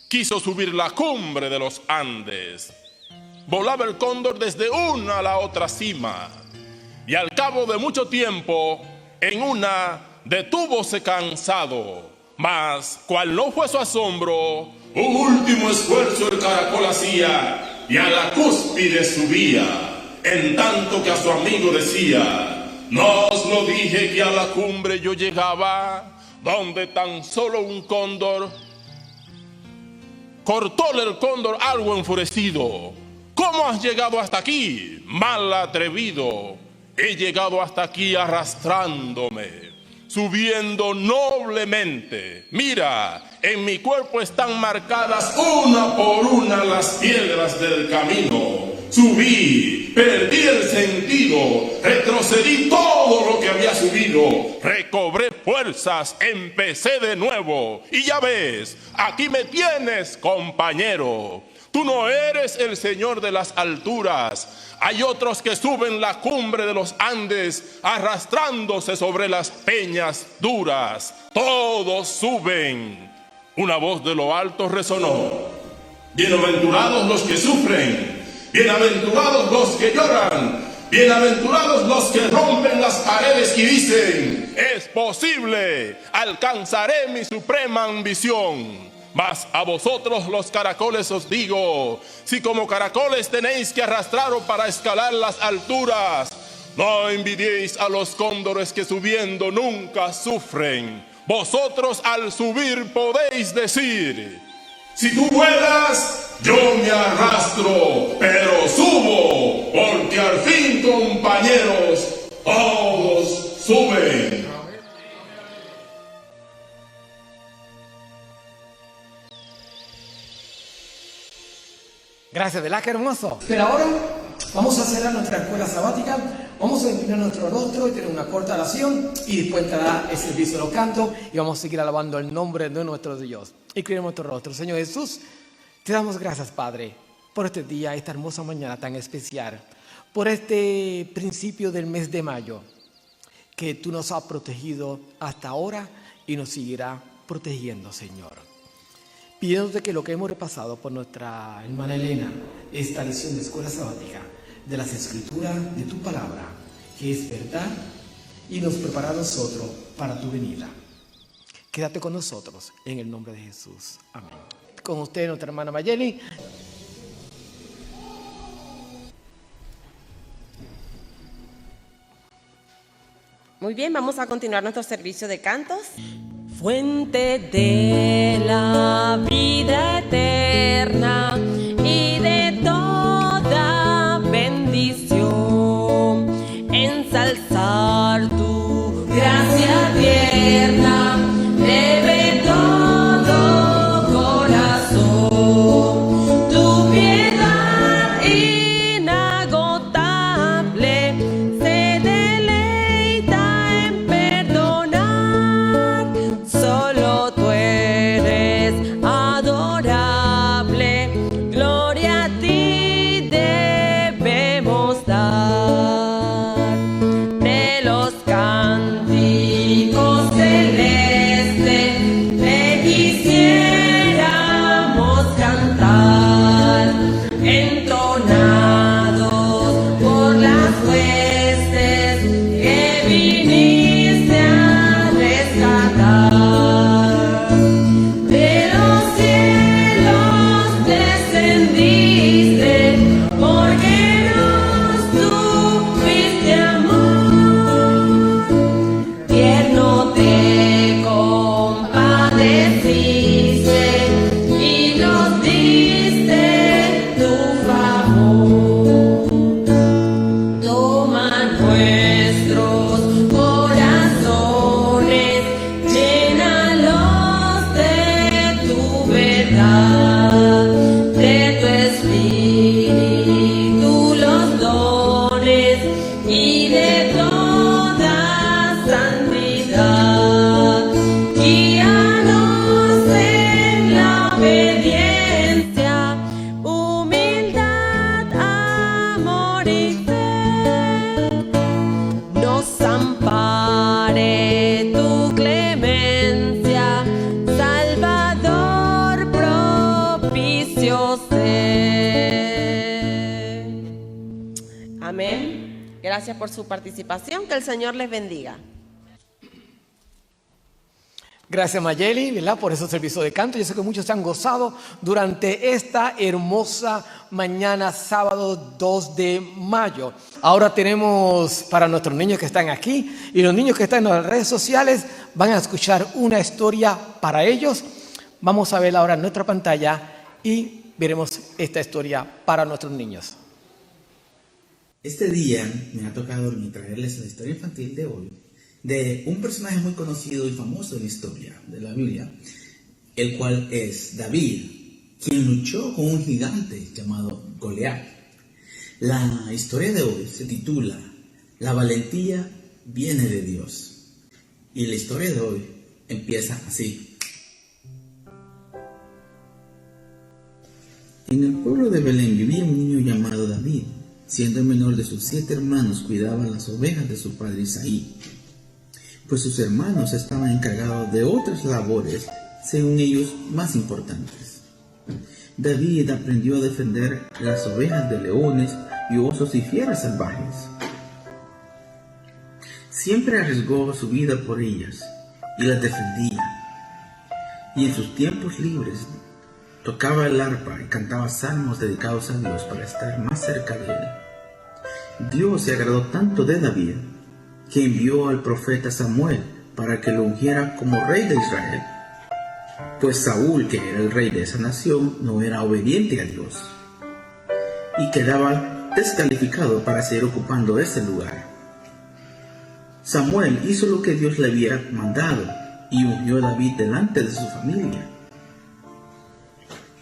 quiso subir la cumbre de los Andes. Volaba el cóndor desde una a la otra cima, y al cabo de mucho tiempo, en una detúvose cansado. Mas, cual no fue su asombro, un último esfuerzo el caracol hacía, y a la cúspide subía, en tanto que a su amigo decía: no os lo dije que a la cumbre yo llegaba, donde tan solo un cóndor. Cortóle el cóndor algo enfurecido: ¿cómo has llegado hasta aquí, mal atrevido? He llegado hasta aquí arrastrándome, subiendo noblemente. Mira, en mi cuerpo están marcadas una por una las piedras del camino. Subí, perdí el sentido, retrocedí todo lo que había subido, recobré fuerzas, empecé de nuevo. Y ya ves, aquí me tienes, compañero. Tú no eres el señor de las alturas. Hay otros que suben la cumbre de los Andes arrastrándose sobre las peñas duras. Todos suben. Una voz de lo alto resonó: bienaventurados los que sufren, bienaventurados los que lloran, bienaventurados los que rompen las paredes y dicen: es posible, alcanzaré mi suprema ambición. Mas a vosotros los caracoles os digo: si como caracoles tenéis que arrastraros para escalar las alturas, no envidiéis a los cóndores que subiendo nunca sufren. Vosotros al subir podéis decir: si tú vuelas, yo me arrastro, pero subo, porque al fin, compañeros, todos suben. Gracias, ¿verdad? Qué hermoso. Pero ahora vamos a cerrar nuestra escuela sabática, vamos a inclinar nuestro rostro y tener una corta oración y después entrará el servicio de los cantos y vamos a seguir alabando el nombre de nuestro Dios. Inclinemos nuestro rostro. Señor Jesús, te damos gracias, Padre, por este día, esta hermosa mañana tan especial, por este principio del mes de mayo, que tú nos has protegido hasta ahora y nos seguirá protegiendo, Señor. Pidiéndote que lo que hemos repasado por nuestra hermana Elena, esta lección de escuela sabática, de las escrituras de tu palabra, que es verdad, y nos prepara a nosotros para tu venida. Quédate con nosotros en el nombre de Jesús. Amén. Con usted, nuestra hermana Mayeli. Muy bien, vamos a continuar nuestro servicio de cantos. Fuente de la vida eterna y de toda bendición. proclamaré tu clemencia, Salvador propicio sé. Amén. Gracias por su participación. Que el Señor les bendiga. Gracias, Mayeli, ¿verdad? Por esos servicios de canto. Yo sé que muchos se han gozado durante esta hermosa mañana, sábado 2 de mayo. Ahora tenemos para nuestros niños que están aquí y los niños que están en las redes sociales van a escuchar una historia para ellos. Vamos a verla ahora en nuestra pantalla y veremos esta historia para nuestros niños. Este día me ha tocado traerles la historia infantil de hoy de un personaje muy conocido y famoso en la historia de la Biblia, el cual es David, quien luchó con un gigante llamado Goliat. La historia de hoy se titula La valentía viene de Dios. Y la historia de hoy empieza así. En el pueblo de Belén vivía un niño llamado David. Siendo el menor de sus 7 hermanos, cuidaba las ovejas de su padre Isaí, pues sus hermanos estaban encargados de otras labores, según ellos más importantes. David aprendió a defender las ovejas de leones y osos y fieras salvajes. Siempre arriesgó su vida por ellas y las defendía. Y en sus tiempos libres tocaba el arpa y cantaba salmos dedicados a Dios para estar más cerca de él. Dios se agradó tanto de David que envió al profeta Samuel para que lo ungiera como rey de Israel, pues Saúl, que era el rey de esa nación, no era obediente a Dios y quedaba descalificado para seguir ocupando ese lugar. Samuel hizo lo que Dios le había mandado y ungió a David delante de su familia.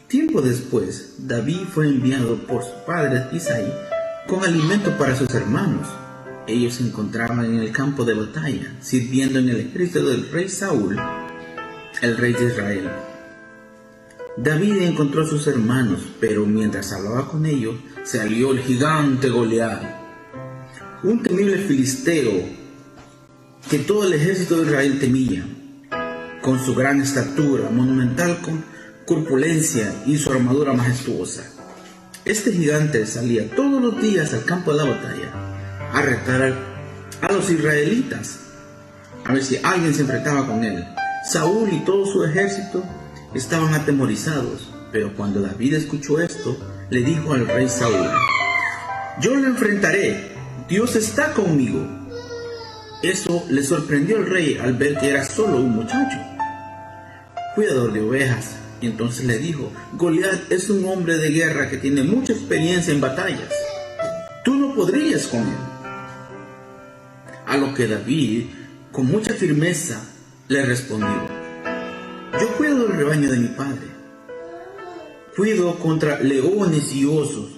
Tiempo después, David fue enviado por su padre Isaí con alimento para sus hermanos. Ellos se encontraban en el campo de batalla, sirviendo en el ejército del rey Saúl, el rey de Israel. David encontró a sus hermanos, pero mientras hablaba con ellos, salió el gigante Goliat, un temible filisteo que todo el ejército de Israel temía, con su gran estatura, monumental corpulencia y su armadura majestuosa. Este gigante salía todos los días al campo de la batalla a retar a los israelitas, a ver si alguien se enfrentaba con él. Saúl y todo su ejército estaban atemorizados, pero cuando David escuchó esto, le dijo al rey Saúl: yo lo enfrentaré, Dios está conmigo. Eso le sorprendió al rey al ver que era solo un muchacho, cuidador de ovejas, y entonces le dijo: Goliat es un hombre de guerra que tiene mucha experiencia en batallas, tú no podrías con él. A lo que David, con mucha firmeza, le respondió: yo cuido del rebaño de mi padre, cuido contra leones y osos,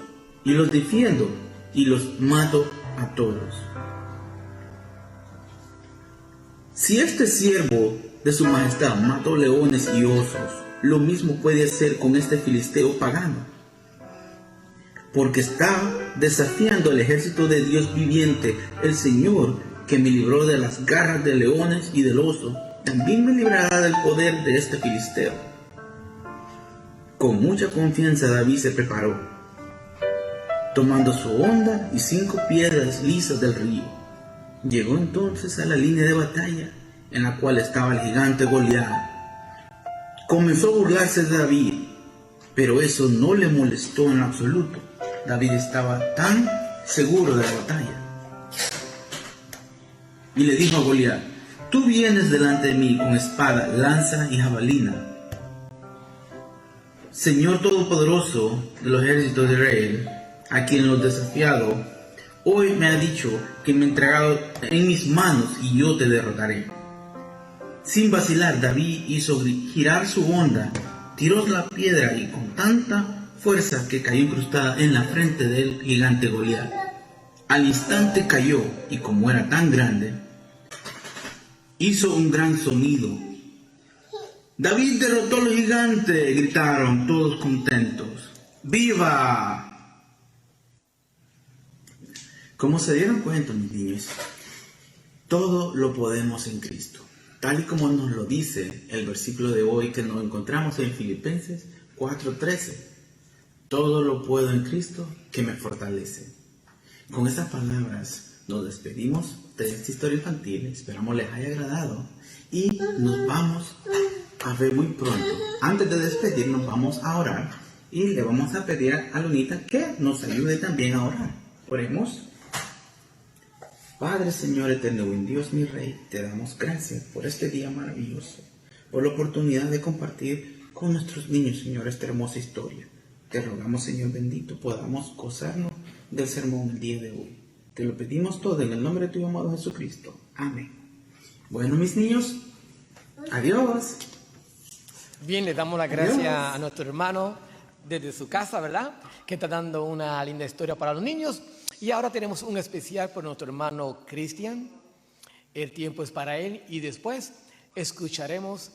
y los defiendo y los mato a todos. Si este siervo de su majestad mató leones y osos, lo mismo puede hacer con este filisteo pagano, porque está desafiando al ejército de Dios viviente. El Señor, que me libró de las garras de leones y del oso, también me librará del poder de este filisteo. Con mucha confianza David se preparó, tomando su honda y 5 piedras lisas del río. Llegó entonces a la línea de batalla en la cual estaba el gigante Goliat. Comenzó a burlarse de David, pero eso no le molestó en absoluto. David estaba tan seguro de la batalla. Y le dijo a Goliat: tú vienes delante de mí con espada, lanza y jabalina. Señor Todopoderoso de los ejércitos de Israel, a quien los desafiado, hoy me ha dicho que me he entregado en mis manos y yo te derrotaré. Sin vacilar, David hizo girar su honda, tiró la piedra y con tanta fuerza que cayó incrustada en la frente del gigante Goliat. Al instante cayó, y como era tan grande, hizo un gran sonido. David derrotó al gigante, gritaron todos contentos. ¡Viva! Como se dieron cuenta, mis niños, todo lo podemos en Cristo. Tal y como nos lo dice el versículo de hoy que nos encontramos en Filipenses 4:13. Todo lo puedo en Cristo que me fortalece. Con esas palabras nos despedimos de esta historia infantil. Esperamos les haya agradado y nos vamos a ver muy pronto. Antes de despedirnos vamos a orar y le vamos a pedir a Lunita que nos ayude también a orar. Oremos. Padre, Señor eterno, buen Dios, mi Rey, te damos gracias por este día maravilloso, por la oportunidad de compartir con nuestros niños, Señor, esta hermosa historia. Te rogamos, Señor bendito, podamos gozarnos del sermón el día de hoy. Te lo pedimos todo en el nombre de tu amado Jesucristo. Amén. Bueno, mis niños, adiós. Bien, le damos las gracias a nuestro hermano desde su casa, ¿verdad? Que está dando una linda historia para los niños. Y ahora tenemos un especial por nuestro hermano Cristian. El tiempo es para él y después escucharemos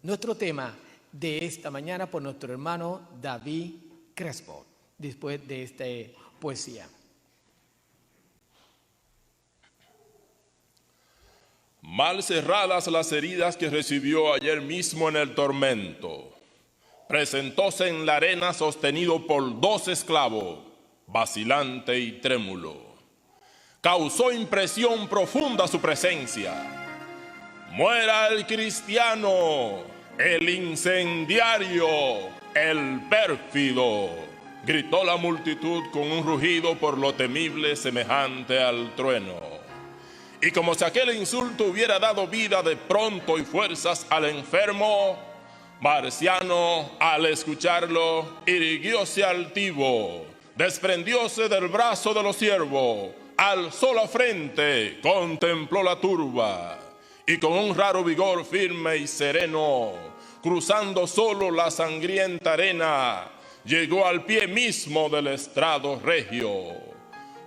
nuestro tema de esta mañana por nuestro hermano David Crespo, después de esta poesía. Mal cerradas las heridas que recibió ayer mismo en el tormento, presentóse en la arena sostenido por 2 esclavos, vacilante y trémulo. Causó impresión profunda su presencia. Muera el cristiano, el incendiario, el pérfido, gritó la multitud con un rugido por lo temible semejante al trueno. Y como si aquel insulto hubiera dado vida de pronto y fuerzas al enfermo, Marciano, al escucharlo, irguióse altivo, desprendióse del brazo de los siervos, alzó la frente, contempló la turba, y con un raro vigor firme y sereno, cruzando solo la sangrienta arena, llegó al pie mismo del estrado regio.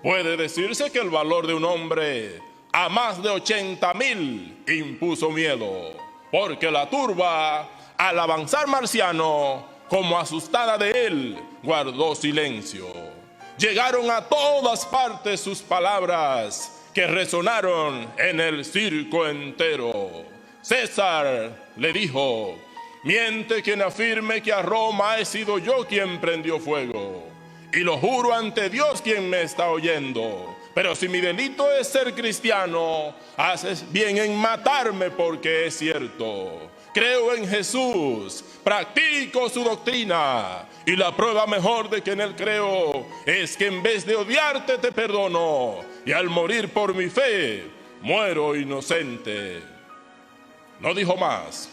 Puede decirse que el valor de un hombre a más de 80,000 impuso miedo, porque la turba, al avanzar Marciano, como asustada de él, guardó silencio. Llegaron a todas partes sus palabras, que resonaron en el circo entero. César le dijo: miente quien afirme que a Roma he sido yo quien prendió fuego, y lo juro ante Dios quien me está oyendo. Pero si mi delito es ser cristiano, haces bien en matarme, porque es cierto. Creo en Jesús, practico su doctrina, y la prueba mejor de que en él creo es que en vez de odiarte te perdono, y al morir por mi fe muero inocente. No dijo más.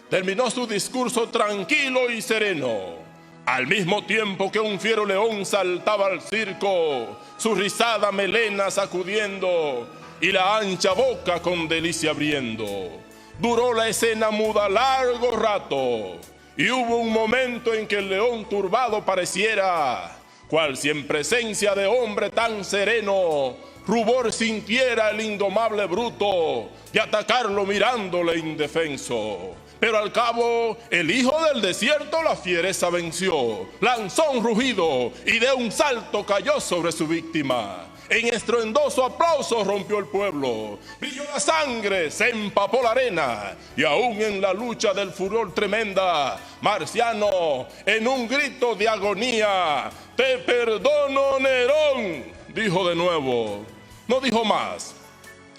Terminó su discurso tranquilo y sereno, al mismo tiempo que un fiero león saltaba al circo, su rizada melena sacudiendo y la ancha boca con delicia abriendo. Duró la escena muda largo rato, y hubo un momento en que el león turbado pareciera, cual si en presencia de hombre tan sereno, rubor sintiera el indomable bruto de atacarlo mirándole indefenso. Pero al cabo, el hijo del desierto la fiereza venció, lanzó un rugido y de un salto cayó sobre su víctima. En estruendoso aplauso rompió el pueblo, brilló la sangre, se empapó la arena, y aún en la lucha del furor tremenda, Marciano, en un grito de agonía: te perdono, Nerón, dijo de nuevo. No dijo más.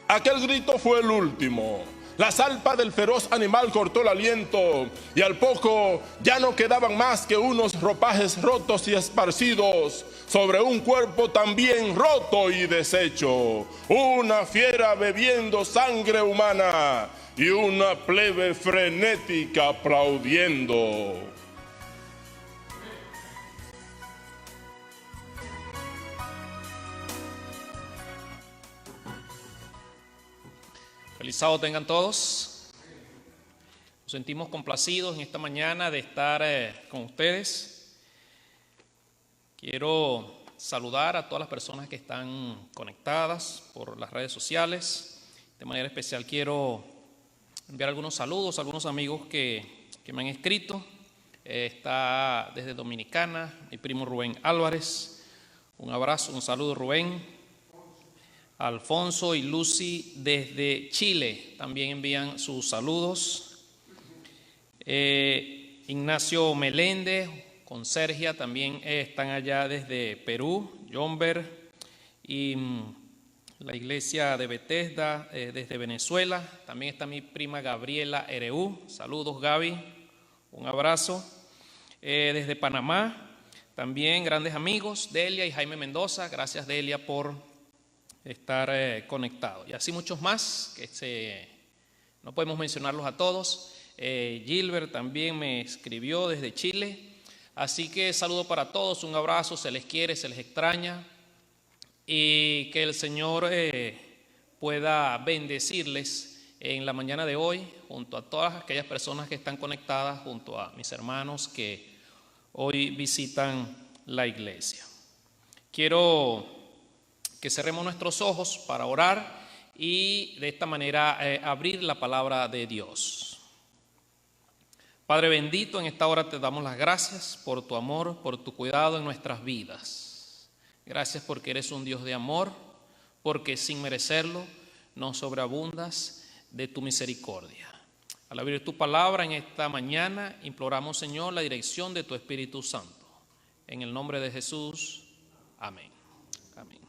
Aquel grito fue el último. La salpa del feroz animal cortó el aliento, y al poco ya no quedaban más que unos ropajes rotos y esparcidos sobre un cuerpo también roto y deshecho. Una fiera bebiendo sangre humana y una plebe frenética aplaudiendo. Feliz sábado tengan todos. Nos sentimos complacidos en esta mañana de estar con ustedes. Quiero saludar a todas las personas que están conectadas por las redes sociales. De manera especial quiero enviar algunos saludos a algunos amigos que me han escrito. Está desde Dominicana mi primo Rubén Álvarez. Un abrazo, un saludo, Rubén. Alfonso y Lucy desde Chile también envían sus saludos. Ignacio Meléndez con Sergia también están allá desde Perú. Jomber y la iglesia de Bethesda desde Venezuela. También está mi prima Gabriela Ereu. Saludos, Gaby. Un abrazo. Desde Panamá, también grandes amigos, Delia y Jaime Mendoza. Gracias, Delia, por estar conectados. Y así muchos más, que no podemos mencionarlos a todos. Gilbert también me escribió desde Chile. Así que saludo para todos, un abrazo, se les quiere, se les extraña. Y que el Señor pueda bendecirles en la mañana de hoy, junto a todas aquellas personas que están conectadas, junto a mis hermanos que hoy visitan la iglesia. Quiero que cerremos nuestros ojos para orar y de esta manera abrir la palabra de Dios. Padre bendito, en esta hora te damos las gracias por tu amor, por tu cuidado en nuestras vidas. Gracias porque eres un Dios de amor, porque sin merecerlo nos sobreabundas de tu misericordia. Al abrir tu palabra en esta mañana, imploramos, Señor, la dirección de tu Espíritu Santo. En el nombre de Jesús, amén. Amén.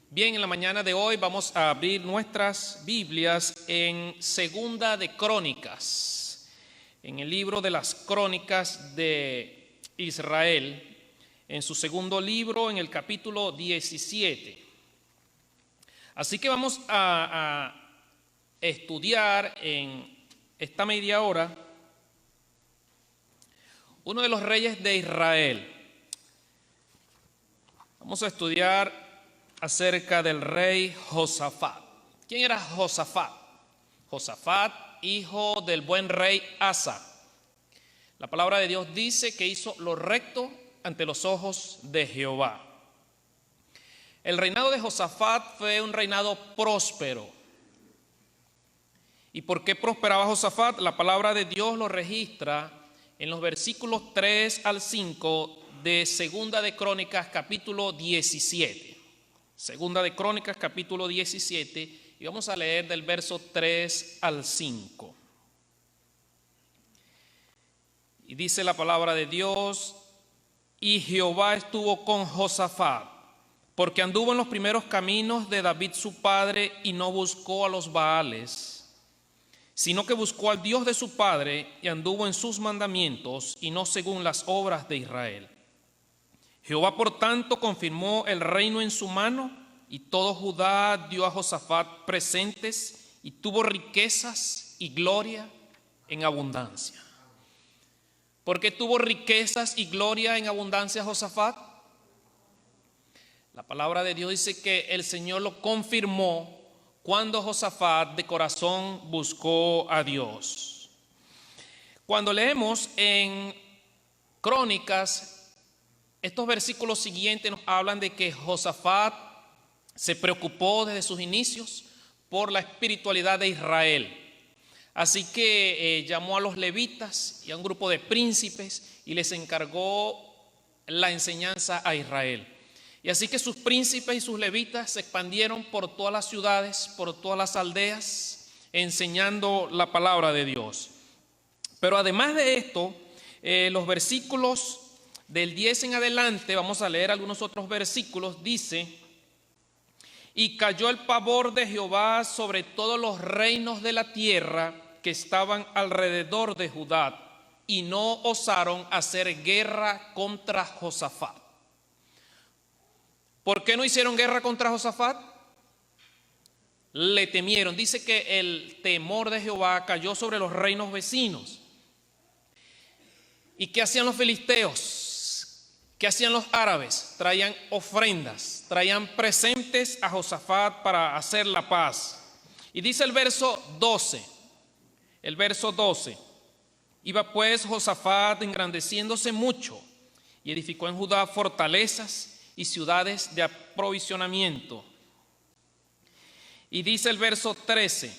Bien, en la mañana de hoy vamos a abrir nuestras Biblias en Segunda de Crónicas, en el libro de las Crónicas de Israel, en su segundo libro, en el capítulo 17. Así que vamos a estudiar en esta media hora uno de los reyes de Israel. Vamos a estudiar acerca del rey Josafat. ¿Quién era Josafat? Josafat, hijo del buen rey Asa. La palabra de Dios dice que hizo lo recto ante los ojos de Jehová. El reinado de Josafat fue un reinado próspero. ¿Y por qué prosperaba Josafat? La palabra de Dios lo registra en los versículos 3 al 5 de Segunda de Crónicas, capítulo 17. Segunda de Crónicas, capítulo 17, y vamos a leer del verso 3 al 5. Y dice la palabra de Dios: y Jehová estuvo con Josafat, porque anduvo en los primeros caminos de David su padre, y no buscó a los Baales, sino que buscó al Dios de su padre, y anduvo en sus mandamientos, y no según las obras de Israel. Jehová, por tanto, confirmó el reino en su mano, y todo Judá dio a Josafat presentes, y tuvo riquezas y gloria en abundancia. ¿Por qué tuvo riquezas y gloria en abundancia Josafat? La palabra de Dios dice que el Señor lo confirmó cuando Josafat de corazón buscó a Dios. Cuando leemos en Crónicas, estos versículos siguientes nos hablan de que Josafat se preocupó desde sus inicios por la espiritualidad de Israel. Así que llamó a los levitas y a un grupo de príncipes y les encargó la enseñanza a Israel. Y así que sus príncipes y sus levitas se expandieron por todas las ciudades, por todas las aldeas, enseñando la palabra de Dios. Pero además de esto, los versículos del 10 en adelante, vamos a leer algunos otros versículos, dice: y cayó el pavor de Jehová sobre todos los reinos de la tierra que estaban alrededor de Judá, y no osaron hacer guerra contra Josafat. ¿Por qué no hicieron guerra contra Josafat? Le temieron. Dice que el temor de Jehová cayó sobre los reinos vecinos. ¿Y qué hacían los filisteos? ¿Qué hacían los árabes? Traían ofrendas, traían presentes a Josafat para hacer la paz. Y dice el verso 12, iba pues Josafat engrandeciéndose mucho y edificó en Judá fortalezas y ciudades de aprovisionamiento. Y dice el verso 13,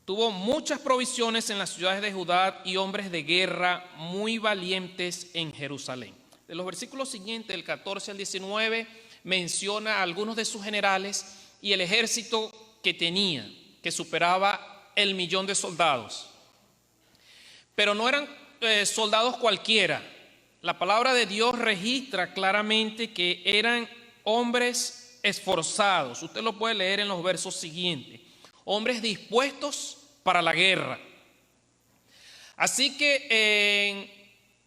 tuvo muchas provisiones en las ciudades de Judá y hombres de guerra muy valientes en Jerusalén. De los versículos siguientes, del 14 al 19, menciona a algunos de sus generales y el ejército que tenía, que superaba el 1.000.000 de soldados. Pero no eran soldados cualquiera. La palabra de Dios registra claramente que eran hombres esforzados. Usted lo puede leer en los versos siguientes. Hombres dispuestos para la guerra. Así que en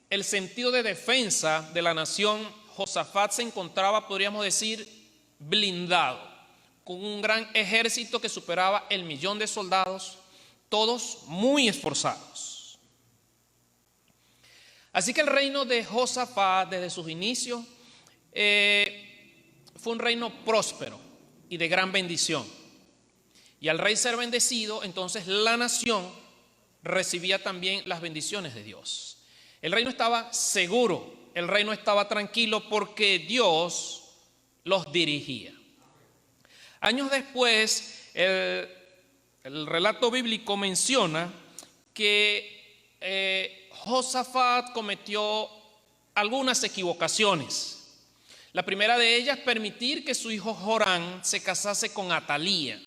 el sentido de defensa de la nación, Josafat se encontraba, podríamos decir, blindado, con un gran ejército que superaba el 1.000.000 de soldados, todos muy esforzados. Así que el reino de Josafat, desde sus inicios, fue un reino próspero y de gran bendición. Y al rey ser bendecido, entonces la nación recibía también las bendiciones de Dios. El reino estaba seguro, el reino estaba tranquilo porque Dios los dirigía. Años después, el relato bíblico menciona que Josafat cometió algunas equivocaciones. La primera de ellas, permitir que su hijo Joram se casase con Atalía.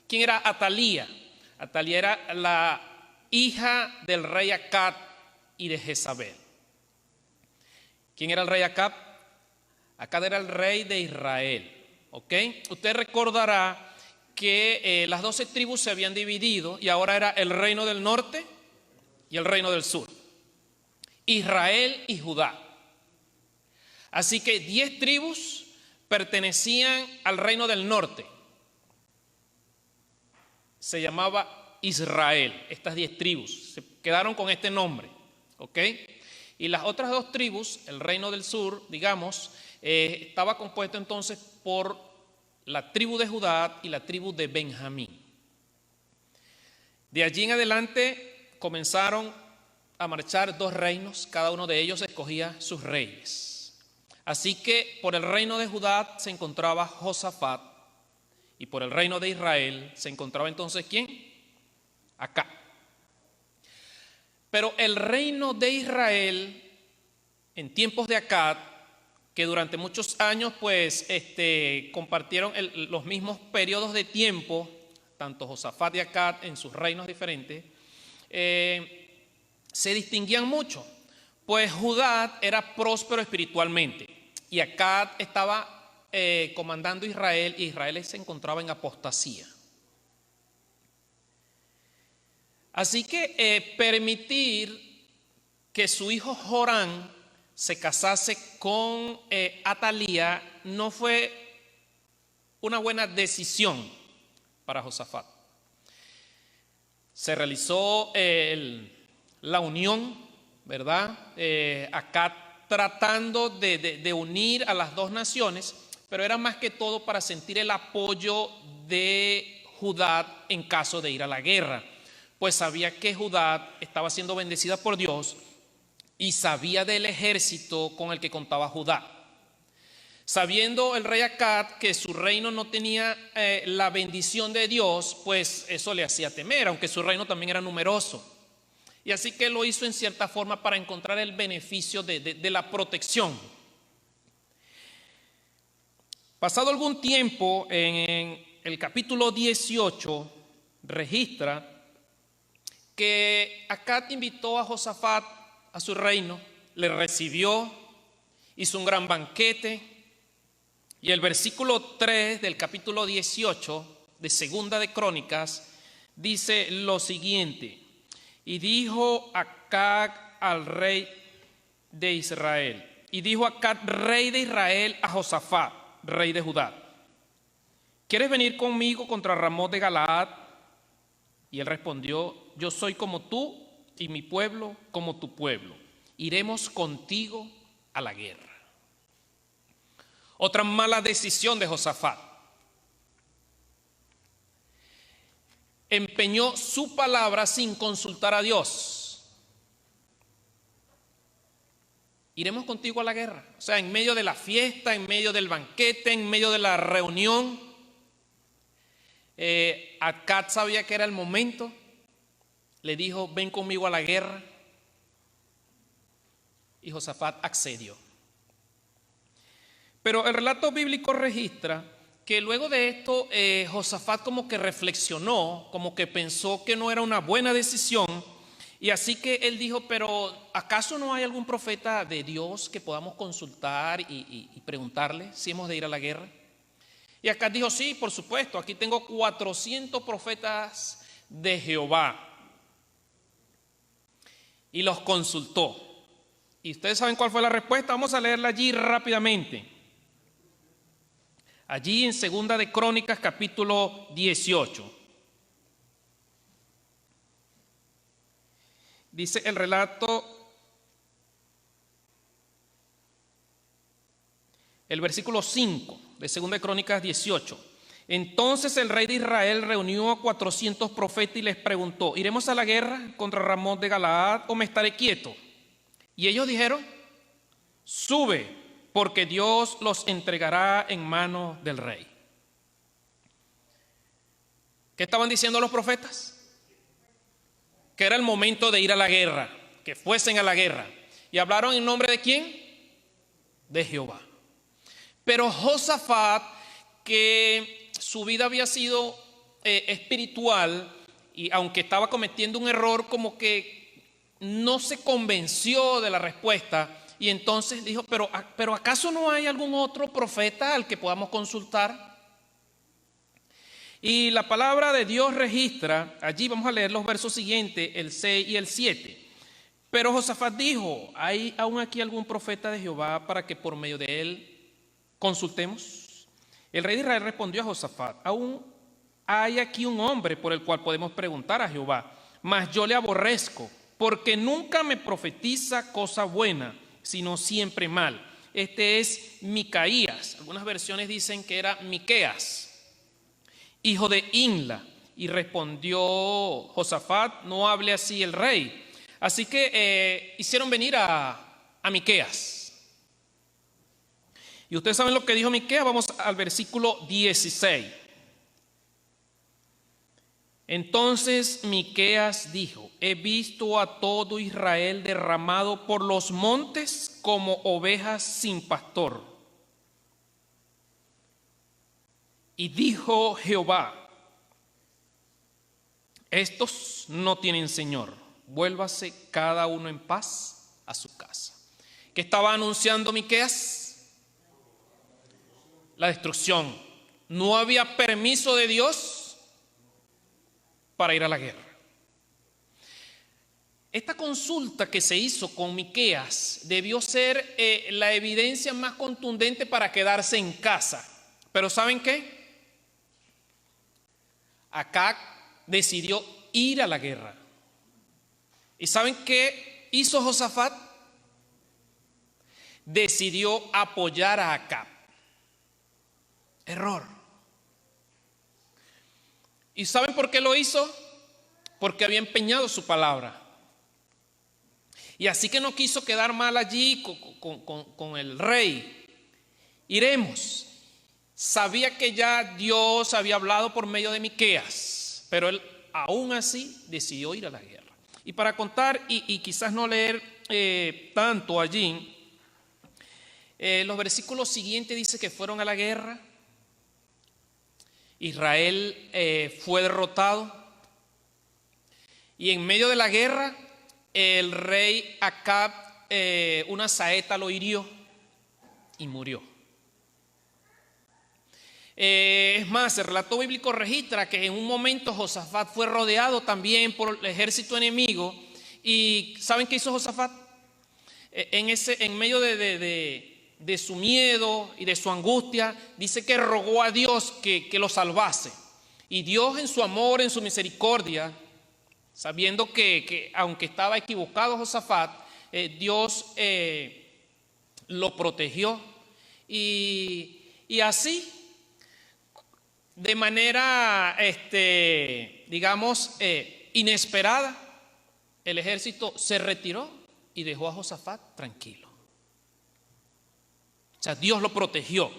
¿Quién era Atalía? Atalía era la hija del rey Acab y de Jezabel. ¿Quién era el rey Acab? Acab era el rey de Israel. ¿Ok? Usted recordará que las 12 tribus se habían dividido y ahora era el reino del norte y el reino del sur. Israel y Judá. Así que 10 tribus pertenecían al reino del norte. Se llamaba Israel. Estas 10 tribus se quedaron con este nombre. ¿Ok? Y las otras 2 tribus, el reino del sur, digamos, estaba compuesto entonces por la tribu de Judá y la tribu de Benjamín. De allí en adelante comenzaron a marchar 2 reinos, cada uno de ellos escogía sus reyes. Así que por el reino de Judá se encontraba Josafat y por el reino de Israel se encontraba entonces ¿quién? Acá. Pero el reino de Israel en tiempos de Acab, que durante muchos años pues compartieron los mismos periodos de tiempo, tanto Josafat y Acab en sus reinos diferentes, se distinguían mucho, pues Judá era próspero espiritualmente y Acab estaba comandando Israel y Israel se encontraba en apostasía. Así que permitir que su hijo Joram se casase con Atalía no fue una buena decisión para Josafat. Se realizó la unión, ¿verdad? Acá tratando de unir a las 2 naciones, pero era más que todo para sentir el apoyo de Judá en caso de ir a la guerra, pues sabía que Judá estaba siendo bendecida por Dios y sabía del ejército con el que contaba Judá. Sabiendo el rey Acab que su reino no tenía la bendición de Dios, pues eso le hacía temer, aunque su reino también era numeroso. Y así que lo hizo en cierta forma para encontrar el beneficio de la protección. Pasado algún tiempo, en el capítulo 18, registra que Acab invitó a Josafat a su reino, le recibió, hizo un gran banquete. Y el versículo 3 del capítulo 18 de Segunda de Crónicas dice lo siguiente: y dijo Acab al rey de Israel, y dijo Acab, rey de Israel, a Josafat, rey de Judá: ¿quieres venir conmigo contra Ramot de Galaad? Y él respondió: yo soy como tú y mi pueblo como tu pueblo. Iremos contigo a la guerra. Otra mala decisión de Josafat. Empeñó su palabra sin consultar a Dios. Iremos contigo a la guerra. O sea, en medio de la fiesta, en medio del banquete, en medio de la reunión, Acab sabía que era el momento. Le dijo: ven conmigo a la guerra. Y Josafat accedió. Pero el relato bíblico registra que luego de esto Josafat como que reflexionó, como que pensó que no era una buena decisión, y así que él dijo, pero ¿acaso no hay algún profeta de Dios que podamos consultar y preguntarle si hemos de ir a la guerra? Y acá dijo, sí, por supuesto, aquí tengo 400 profetas de Jehová. Y los consultó. ¿Y ustedes saben cuál fue la respuesta? Vamos a leerla allí rápidamente. Allí en Segunda de Crónicas, capítulo 18. Dice el relato, el versículo 5 de Segunda de Crónicas 18. Entonces el rey de Israel reunió a 400 profetas y les preguntó, ¿iremos a la guerra contra Ramón de Galaad o me estaré quieto? Y ellos dijeron, sube, porque Dios los entregará en manos del rey. ¿Qué estaban diciendo los profetas? Que era el momento de ir a la guerra, que fuesen a la guerra. ¿Y hablaron en nombre de quién? De Jehová. Pero Josafat, que su vida había sido espiritual, y aunque estaba cometiendo un error, como que no se convenció de la respuesta, y entonces dijo, pero ¿acaso no hay algún otro profeta al que podamos consultar? Y la palabra de Dios registra, allí vamos a leer los versos siguientes, el 6 y el 7. Pero Josafat dijo, ¿hay aún aquí algún profeta de Jehová para que por medio de él consultemos? El rey de Israel respondió a Josafat, aún hay aquí un hombre por el cual podemos preguntar a Jehová, mas yo le aborrezco, porque nunca me profetiza cosa buena, sino siempre mal. Este es Micaías. Algunas versiones dicen que era Miqueas, hijo de Inla. Y respondió Josafat, no hable así el rey. Así que hicieron venir a Miqueas. Y ustedes saben lo que dijo Miqueas. Vamos al versículo 16. Entonces Miqueas dijo, he visto a todo Israel derramado por los montes como ovejas sin pastor. Y dijo Jehová, estos no tienen señor, vuélvase cada uno en paz a su casa. ¿Qué estaba anunciando Miqueas? La destrucción. No había permiso de Dios para ir a la guerra. Esta consulta que se hizo con Miqueas debió ser la evidencia más contundente para quedarse en casa. Pero ¿saben qué? Acab decidió ir a la guerra. ¿Y saben qué hizo Josafat? Decidió apoyar a Acab. Error. ¿Y saben por qué lo hizo? Porque había empeñado su palabra. Y así que no quiso quedar mal allí con el rey. Iremos. Sabía que ya Dios había hablado por medio de Miqueas, pero él aún así decidió ir a la guerra. Y para contar y quizás no leer tanto allí, los versículos siguientes dice que fueron a la guerra. Israel fue derrotado y en medio de la guerra el rey Acab, una saeta lo hirió y murió. Es más, el relato bíblico registra que en un momento Josafat fue rodeado también por el ejército enemigo. ¿Y saben qué hizo Josafat? En medio de su miedo y de su angustia, dice que rogó a Dios que lo salvase. Y Dios, en su amor, en su misericordia, sabiendo que aunque estaba equivocado Josafat, Dios lo protegió. Y así, de manera, digamos, inesperada, el ejército se retiró y dejó a Josafat tranquilo. O sea, Dios lo protegió.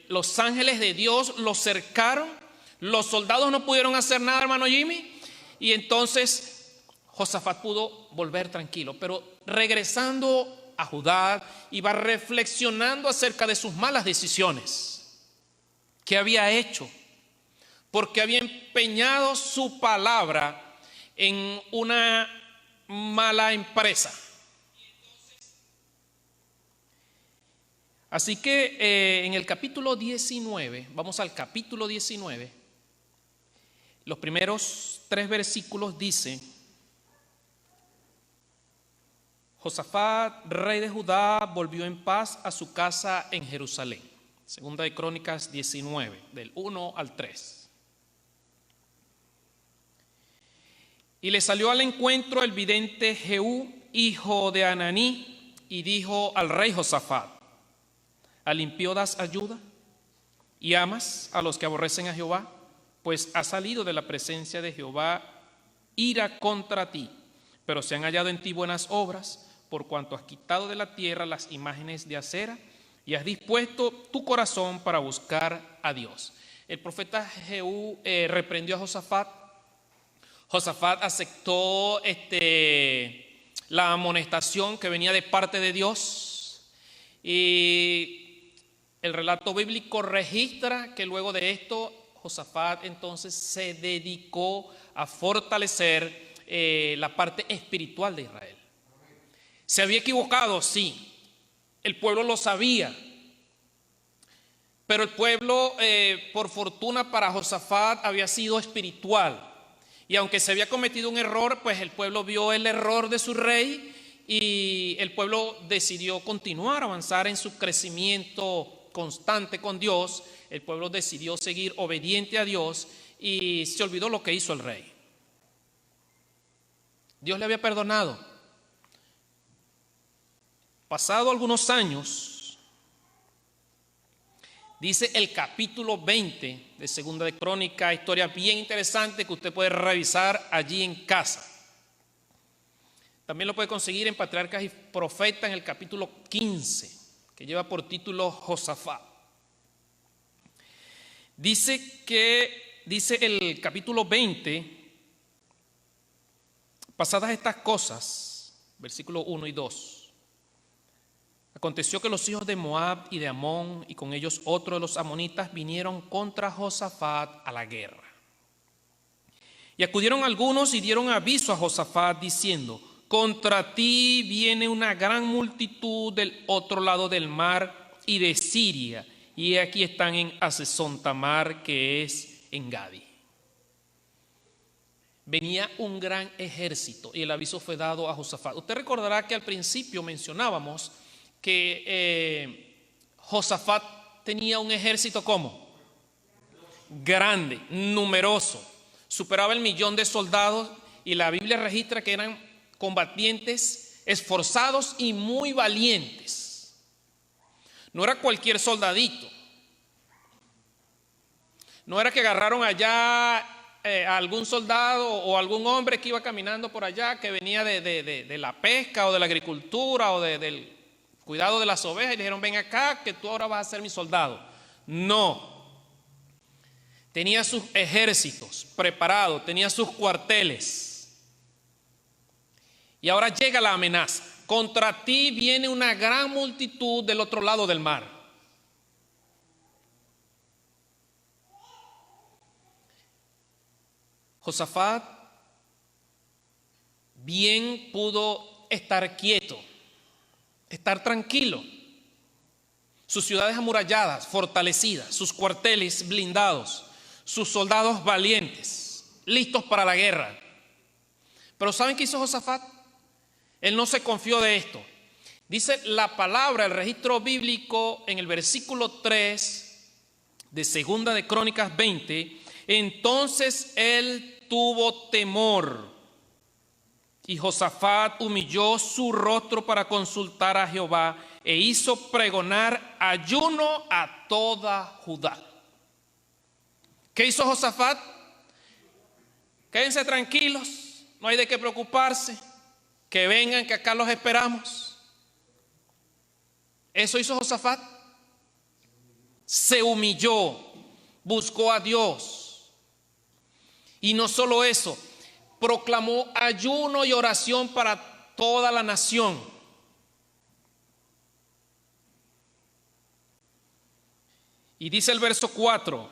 Los ángeles de Dios lo cercaron. Los soldados no pudieron hacer nada, hermano Jimmy. Y entonces Josafat pudo volver tranquilo. Pero regresando a Judá, iba reflexionando acerca de sus malas decisiones que había hecho, porque había empeñado su palabra en una mala empresa. Así que en el capítulo 19, vamos al capítulo 19, los primeros 3 versículos dice: Josafat, rey de Judá, volvió en paz a su casa en Jerusalén. Segunda de Crónicas 19, del 1 al 3. Y le salió al encuentro el vidente Jehú, hijo de Ananí, y dijo al rey Josafat: ¿al impío das ayuda y amas a los que aborrecen a Jehová? Pues ha salido de la presencia de Jehová ira contra ti, pero se han hallado en ti buenas obras, por cuanto has quitado de la tierra las imágenes de acera y has dispuesto tu corazón para buscar a Dios. El profeta Jehú reprendió a Josafat. Josafat aceptó la amonestación que venía de parte de Dios, y el relato bíblico registra que luego de esto Josafat entonces se dedicó a fortalecer la parte espiritual de Israel. Se había equivocado, sí, el pueblo lo sabía, pero el pueblo, por fortuna para Josafat, había sido espiritual. Y aunque se había cometido un error, pues el pueblo vio el error de su rey y el pueblo decidió continuar, avanzar en su crecimiento constante con Dios. El pueblo decidió seguir obediente a Dios y se olvidó lo que hizo el rey. Dios le había perdonado. Pasado algunos años, dice el capítulo 20 de Segunda de Crónicas, historia bien interesante que usted puede revisar allí en casa. También lo puede conseguir en Patriarcas y Profetas en el capítulo 15, que lleva por título Josafat. Dice el capítulo 20, pasadas estas cosas, versículos 1 y 2. Aconteció que los hijos de Moab y de Amón, y con ellos otros de los amonitas, vinieron contra Josafat a la guerra. Y acudieron algunos y dieron aviso a Josafat diciendo: contra ti viene una gran multitud del otro lado del mar y de Siria, y aquí están en Hazezón Tamar, que es en Gadi. Venía un gran ejército y el aviso fue dado a Josafat. Usted recordará que al principio mencionábamos que Josafat tenía un ejército ¿cómo? Grande, numeroso, superaba el 1.000.000 de soldados, y la Biblia registra que eran combatientes esforzados y muy valientes. No era cualquier soldadito. No era que agarraron allá a algún soldado o algún hombre que iba caminando por allá, que venía de la pesca o de la agricultura o del cuidado de las ovejas, y le dijeron: ven acá que tú ahora vas a ser mi soldado. No. Tenía sus ejércitos preparados, tenía sus cuarteles. Y ahora llega la amenaza: contra ti viene una gran multitud del otro lado del mar. Josafat bien pudo estar quieto, estar tranquilo. Sus ciudades amuralladas, fortalecidas, sus cuarteles blindados, sus soldados valientes, listos para la guerra. Pero ¿saben qué hizo Josafat? Él no se confió de esto. Dice la palabra, el registro bíblico en el versículo 3 de Segunda de Crónicas 20. Entonces él tuvo temor, y Josafat humilló su rostro para consultar a Jehová, e hizo pregonar ayuno a toda Judá. ¿Qué hizo Josafat? Quédense tranquilos, no hay de qué preocuparse, que vengan, que acá los esperamos. Eso hizo Josafat. Se humilló, buscó a Dios. Y no solo eso, proclamó ayuno y oración para toda la nación. Y dice el verso 4,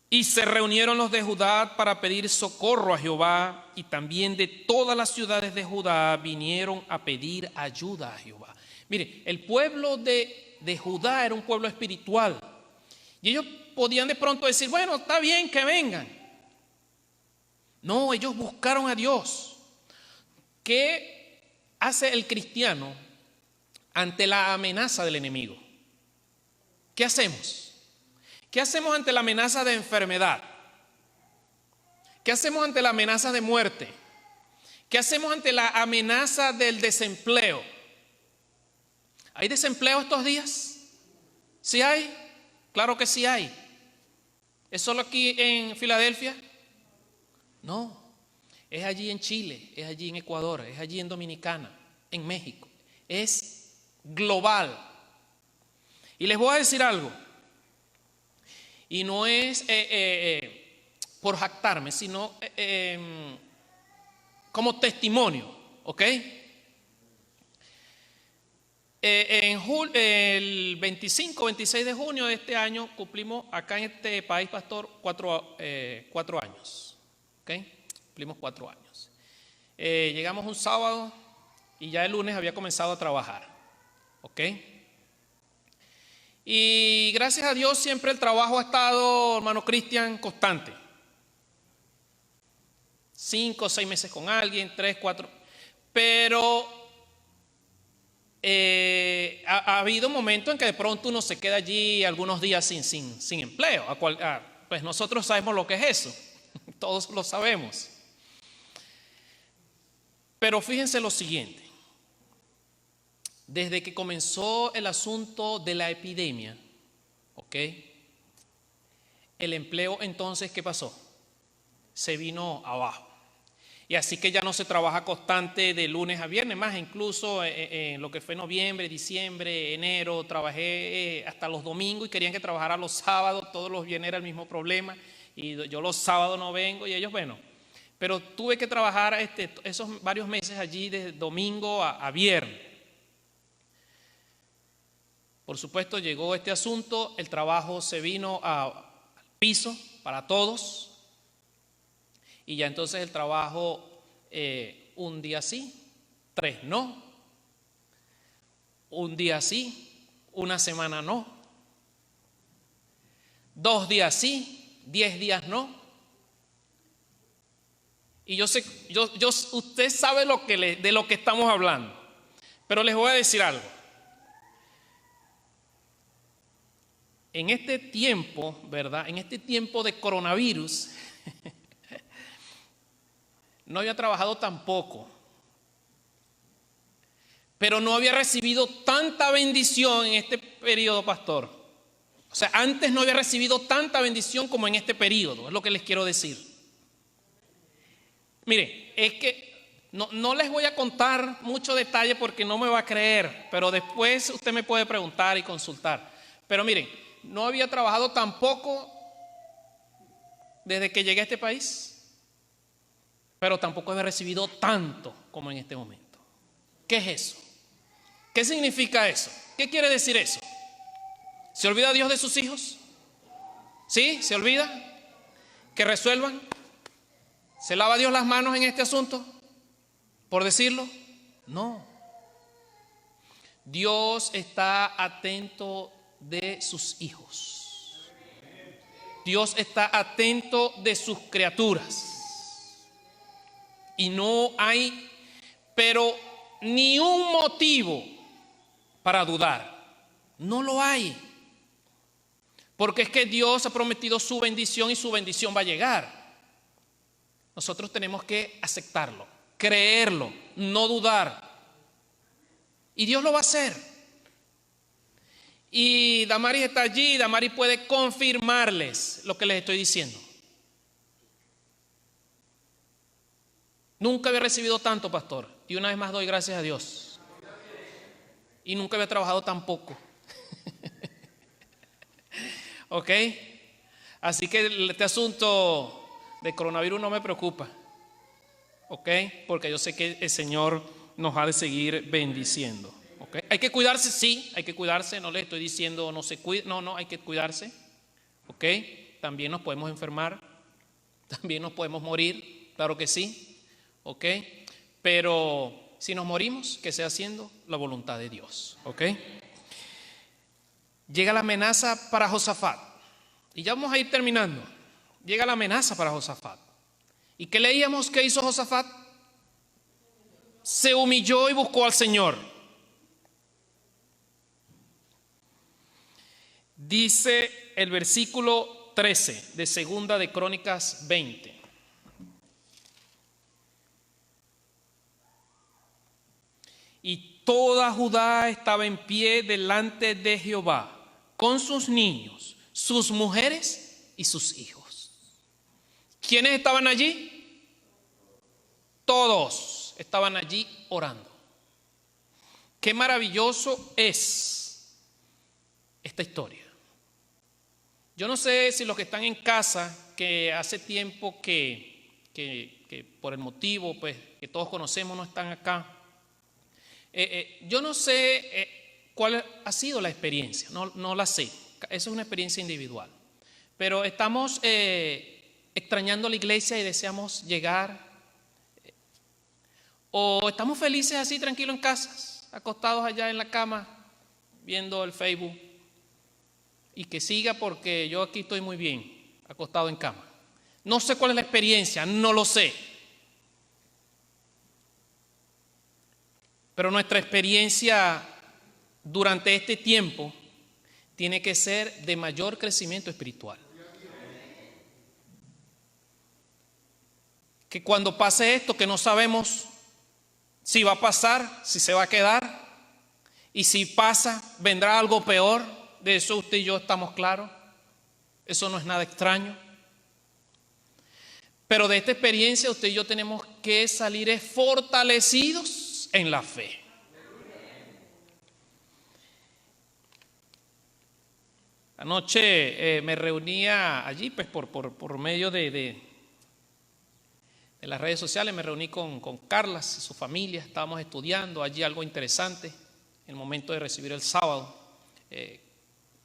y se reunieron los de Judá para pedir socorro a Jehová, y también de todas las ciudades de Judá vinieron a pedir ayuda a Jehová. Mire, el pueblo de Judá era un pueblo espiritual, y ellos podían de pronto decir, bueno, está bien que vengan. No, ellos buscaron a Dios. ¿Qué hace el cristiano ante la amenaza del enemigo? ¿Qué hacemos? ¿Qué hacemos ante la amenaza de enfermedad? ¿Qué hacemos ante la amenaza de muerte? ¿Qué hacemos ante la amenaza del desempleo? ¿Hay desempleo estos días? ¿Sí hay? Claro que sí hay. ¿Es solo aquí en Filadelfia? No, es allí en Chile, es allí en Ecuador, es allí en Dominicana, en México. Es global. Y les voy a decir algo. Y no es por jactarme, sino como testimonio, ¿ok? El 25, 26 de junio de este año cumplimos acá en este país, pastor, 4 años. ¿Ok? Cumplimos 4 años. Llegamos un sábado y ya el lunes había comenzado a trabajar. ¿Ok? Y gracias a Dios siempre el trabajo ha estado, hermano Cristian, constante. 5 o 6 meses con alguien, 3, 4. Pero ha habido momentos en que de pronto uno se queda allí algunos días sin empleo. Pues nosotros sabemos lo que es eso. Todos lo sabemos. Pero fíjense lo siguiente. Desde que comenzó el asunto de la epidemia, ¿ok? El empleo entonces, ¿qué pasó? Se vino abajo. Y así que ya no se trabaja constante de lunes a viernes, más incluso en lo que fue noviembre, diciembre, enero, trabajé hasta los domingos y querían que trabajara los sábados, todos los viernes era el mismo problema. Y yo los sábados no vengo y ellos, bueno, pero tuve que trabajar esos varios meses allí de domingo a viernes. Por supuesto llegó este asunto, el trabajo se vino al piso para todos y ya entonces el trabajo un día sí, 3 no, un día sí, una semana no, 2 días sí, 10 días no. Y yo sé, usted sabe de lo que estamos hablando. Pero les voy a decir algo. En este tiempo, ¿verdad? En este tiempo de coronavirus, no había trabajado tampoco. Pero no había recibido tanta bendición en este periodo, pastor. O sea, antes no había recibido tanta bendición como en este periodo, es lo que les quiero decir. Mire, es que no les voy a contar mucho detalle porque no me va a creer, pero después usted me puede preguntar y consultar. Pero miren, no había trabajado tampoco desde que llegué a este país, pero tampoco había recibido tanto como en este momento. ¿Qué es eso? ¿Qué significa eso? ¿Qué quiere decir eso? ¿Se olvida Dios de sus hijos? ¿Sí? ¿Se olvida? ¿Que resuelvan? ¿Se lava Dios las manos en este asunto? ¿Por decirlo? No. Dios está atento de sus hijos. Dios está atento de sus criaturas. Y no hay, pero ni un motivo para dudar. No lo hay. Porque es que Dios ha prometido su bendición y su bendición va a llegar. Nosotros tenemos que aceptarlo, creerlo, no dudar. Y Dios lo va a hacer. Y Damaris está allí, Damaris puede confirmarles lo que les estoy diciendo. Nunca había recibido tanto, pastor. Y una vez más doy gracias a Dios. Y nunca había trabajado tan poco. ¿Ok? Así que este asunto de coronavirus no me preocupa. ¿Ok? Porque yo sé que el Señor nos ha de seguir bendiciendo. ¿Ok? Hay que cuidarse, sí, hay que cuidarse. No le estoy diciendo no se cuide, no, hay que cuidarse. ¿Ok? También nos podemos enfermar, también nos podemos morir, claro que sí. ¿Ok? Pero si nos morimos, que sea haciendo la voluntad de Dios. ¿Ok? Llega la amenaza para Josafat. Y ya vamos a ir terminando. Llega la amenaza para Josafat. ¿Y qué leíamos que hizo Josafat? Se humilló y buscó al Señor. Dice el versículo 13 de Segunda de Crónicas 20. Y toda Judá estaba en pie delante de Jehová, con sus niños, sus mujeres y sus hijos. ¿Quiénes estaban allí? Todos estaban allí orando. Qué maravilloso es esta historia. Yo no sé si los que están en casa, que hace tiempo que por el motivo pues, que todos conocemos no están acá. Yo no sé cuál ha sido la experiencia, no la sé. Esa es una experiencia individual. Pero estamos extrañando la iglesia y deseamos llegar. O estamos felices así, tranquilos en casas, acostados allá en la cama, viendo el Facebook. Y que siga porque yo aquí estoy muy bien, acostado en cama. No sé cuál es la experiencia, no lo sé. Pero nuestra experiencia durante este tiempo tiene que ser de mayor crecimiento espiritual. Que cuando pase esto, que no sabemos si va a pasar, si se va a quedar, y si pasa, vendrá algo peor. De eso usted y yo estamos claros. Eso no es nada extraño. Pero de esta experiencia usted y yo tenemos que salir fortalecidos en la fe. Anoche me reunía allí pues por medio de las redes sociales. Me reuní con Carla y su familia. Estábamos estudiando allí algo interesante en el momento de recibir el sábado.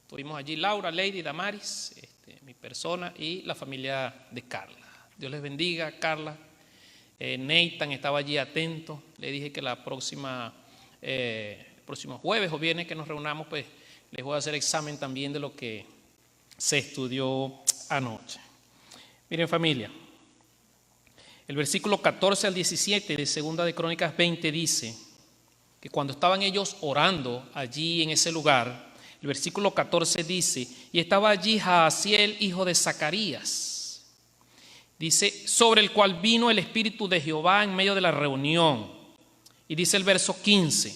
Estuvimos allí Laura, Lady, Damaris, mi persona y la familia de Carla. Dios les bendiga, Carla. Nathan estaba allí atento. Le dije que el próximo jueves o viernes que nos reunamos, pues les voy a hacer examen también de lo que se estudió anoche. Miren, familia, el versículo 14 al 17 de Segunda de Crónicas 20 dice que cuando estaban ellos orando allí en ese lugar, el versículo 14 dice, y estaba allí Jaasiel, hijo de Zacarías, dice, sobre el cual vino el Espíritu de Jehová en medio de la reunión. Y dice el verso 15,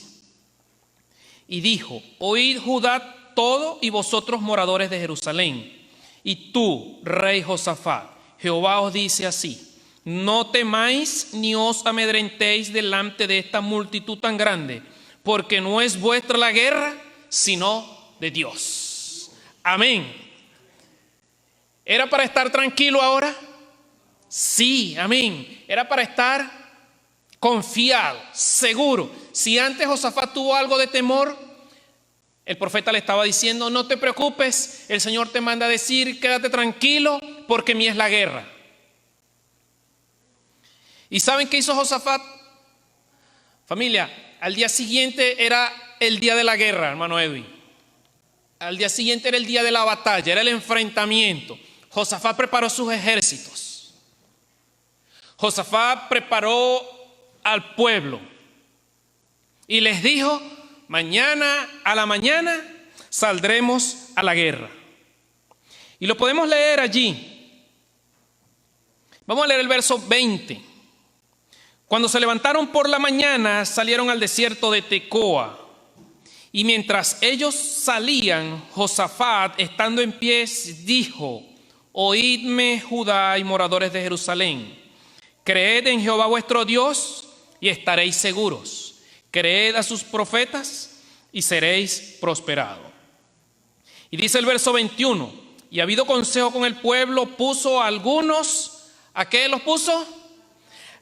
y dijo, oíd Judá todo y vosotros moradores de Jerusalén, y tú, rey Josafat, Jehová os dice así, no temáis ni os amedrentéis delante de esta multitud tan grande, porque no es vuestra la guerra, sino de Dios. Amén. ¿Era para estar tranquilo ahora? Sí, amén. Era para estar confiado, seguro. Si antes Josafat tuvo algo de temor, el profeta le estaba diciendo, no te preocupes, el Señor te manda a decir, quédate tranquilo, porque mía es la guerra. ¿Y saben qué hizo Josafat? Familia, al día siguiente era el día de la guerra, hermano Edwin. Al día siguiente era el día de la batalla, era el enfrentamiento. Josafat preparó sus ejércitos. Josafat preparó al pueblo y les dijo, mañana a la mañana saldremos a la guerra. Y lo podemos leer allí. Vamos a leer el verso 20. Cuando se levantaron por la mañana, salieron al desierto de Tecoa. Y mientras ellos salían, Josafat, estando en pie, dijo, oídme Judá y moradores de Jerusalén, creed en Jehová vuestro Dios y estaréis seguros. Creed a sus profetas y seréis prosperados. Y dice el verso 21, y habido consejo con el pueblo, puso a algunos, ¿a qué los puso?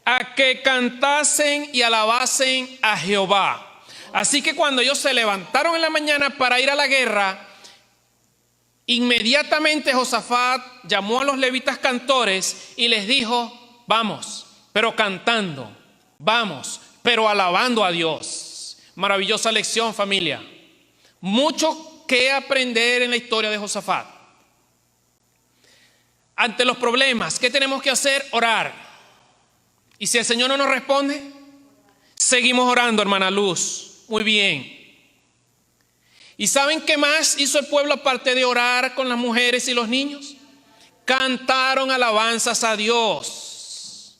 A que cantasen y alabasen a Jehová, Así que cuando ellos se levantaron en la mañana para ir a la guerra, inmediatamente Josafat llamó a los levitas cantores y les dijo: vamos, pero cantando, vamos, pero alabando a Dios. Maravillosa lección, familia. Mucho que aprender en la historia de Josafat. Ante los problemas, ¿qué tenemos que hacer? Orar. Y si el Señor no nos responde, seguimos orando, hermana Luz. Muy bien. ¿Y saben qué más hizo el pueblo aparte de orar con las mujeres y los niños? Cantaron alabanzas a Dios.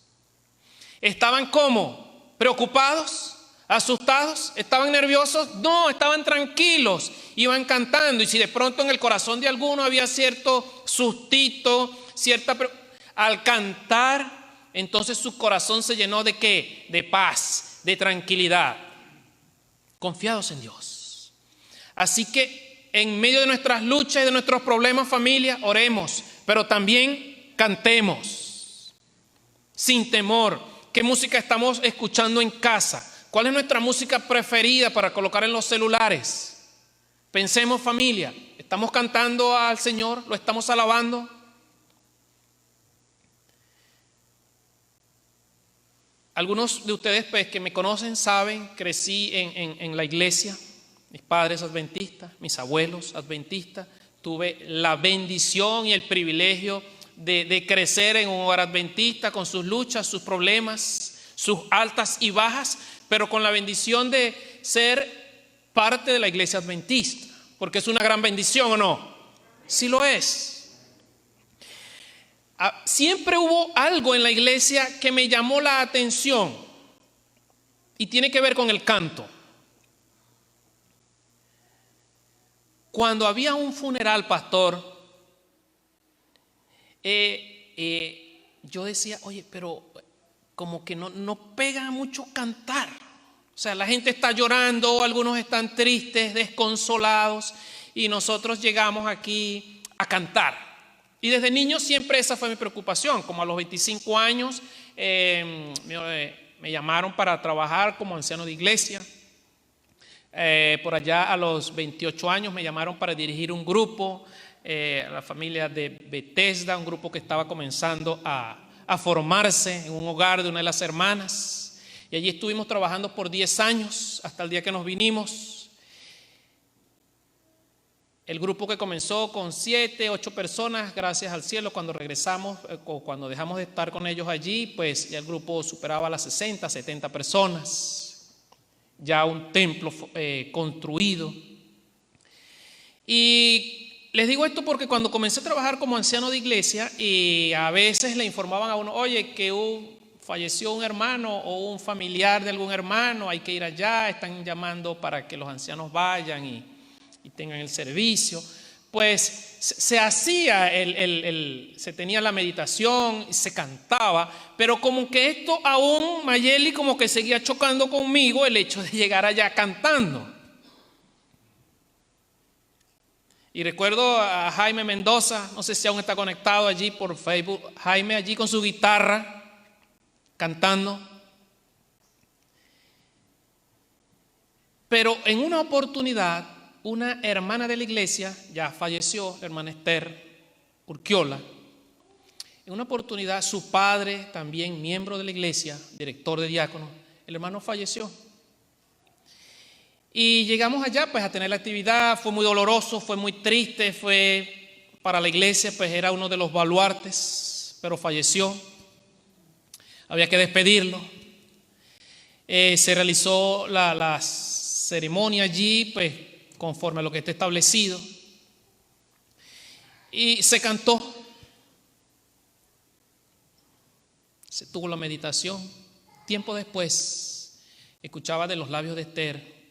¿Estaban cómo? ¿Preocupados? ¿Asustados? ¿Estaban nerviosos? No, estaban tranquilos. Iban cantando. Y si de pronto en el corazón de alguno había cierto sustito, al cantar, entonces su corazón se llenó ¿de qué? De paz, de tranquilidad. Confiados en Dios. Así que en medio de nuestras luchas y de nuestros problemas, familia, oremos, pero también cantemos sin temor. ¿Qué música estamos escuchando en casa? ¿Cuál es nuestra música preferida para colocar en los celulares? Pensemos, familia, ¿estamos cantando al Señor? ¿Lo estamos alabando? Algunos de ustedes pues, que me conocen saben, crecí en la iglesia, mis padres adventistas, mis abuelos adventistas, tuve la bendición y el privilegio de crecer en un hogar adventista con sus luchas, sus problemas, sus altas y bajas, pero con la bendición de ser parte de la iglesia adventista, porque es una gran bendición, ¿o no? Sí lo es. Siempre hubo algo en la iglesia que me llamó la atención y tiene que ver con el canto. Cuando había un funeral, pastor, yo decía, oye, pero como que no pega mucho cantar. O sea, la gente está llorando, algunos están tristes, desconsolados, y nosotros llegamos aquí a cantar. Y desde niño siempre esa fue mi preocupación. Como a los 25 años me llamaron para trabajar como anciano de iglesia. Por allá a los 28 años me llamaron para dirigir un grupo, la familia de Bethesda, un grupo que estaba comenzando a formarse en un hogar de una de las hermanas. Y allí estuvimos trabajando por 10 años hasta el día que nos vinimos. El grupo que comenzó con 7, 8 personas, gracias al cielo, cuando regresamos o cuando dejamos de estar con ellos allí, pues ya el grupo superaba las 60, 70 personas. Ya un templo construido. Y les digo esto porque cuando comencé a trabajar como anciano de iglesia, y a veces le informaban a uno, oye, que falleció un hermano o un familiar de algún hermano, hay que ir allá, están llamando para que los ancianos vayan y tengan el servicio. Pues se hacía, se tenía la meditación, se cantaba, pero como que esto aún, Mayeli, como que seguía chocando conmigo el hecho de llegar allá cantando. Y recuerdo a Jaime Mendoza, no sé si aún está conectado allí por Facebook, Jaime allí con su guitarra, cantando. Pero en una oportunidad, una hermana de la iglesia, ya falleció, la hermana Esther Urquiola. En una oportunidad, su padre, también miembro de la iglesia, director de diáconos, el hermano falleció. Y llegamos allá pues a tener la actividad. Fue muy doloroso, fue muy triste, fue para la iglesia, pues era uno de los baluartes, pero falleció. Había que despedirlo. Se realizó la ceremonia allí, pues conforme a lo que está establecido. Y se cantó. Se tuvo la meditación. Tiempo después, escuchaba de los labios de Esther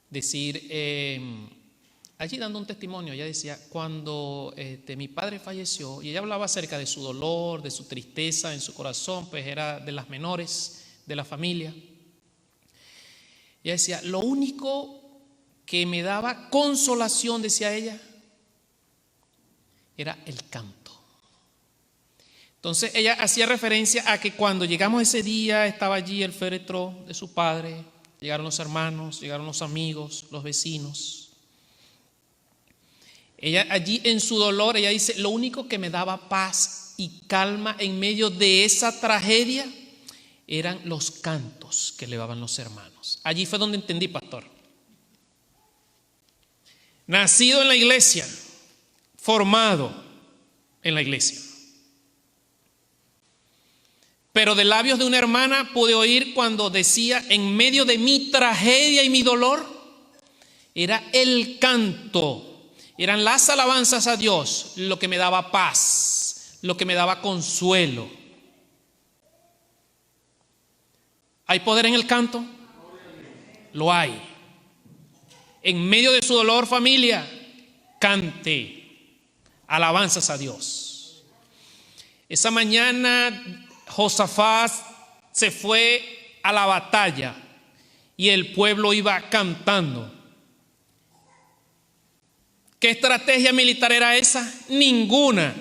decir, allí dando un testimonio, ella decía, cuando mi padre falleció, y ella hablaba acerca de su dolor, de su tristeza en su corazón, pues era de las menores de la familia. Ella decía, lo único que me daba consolación, decía ella, era el canto. Entonces ella hacía referencia a que cuando llegamos ese día, estaba allí el féretro de su padre, Llegaron los hermanos, llegaron los amigos, los vecinos. Ella allí en su dolor, ella dice, lo único que me daba paz y calma en medio de esa tragedia eran los cantos que elevaban los hermanos. Allí fue donde entendí, pastor. Nacido en la iglesia, formado en la iglesia. Pero de labios de una hermana pude oír cuando decía, en medio de mi tragedia y mi dolor, era el canto, eran las alabanzas a Dios lo que me daba paz, lo que me daba consuelo. ¿Hay poder en el canto? Lo hay. En medio de su dolor, familia, cante alabanzas a Dios. Esa mañana Josafat se fue a la batalla y el pueblo iba cantando. ¿Qué estrategia militar era esa? Ninguna.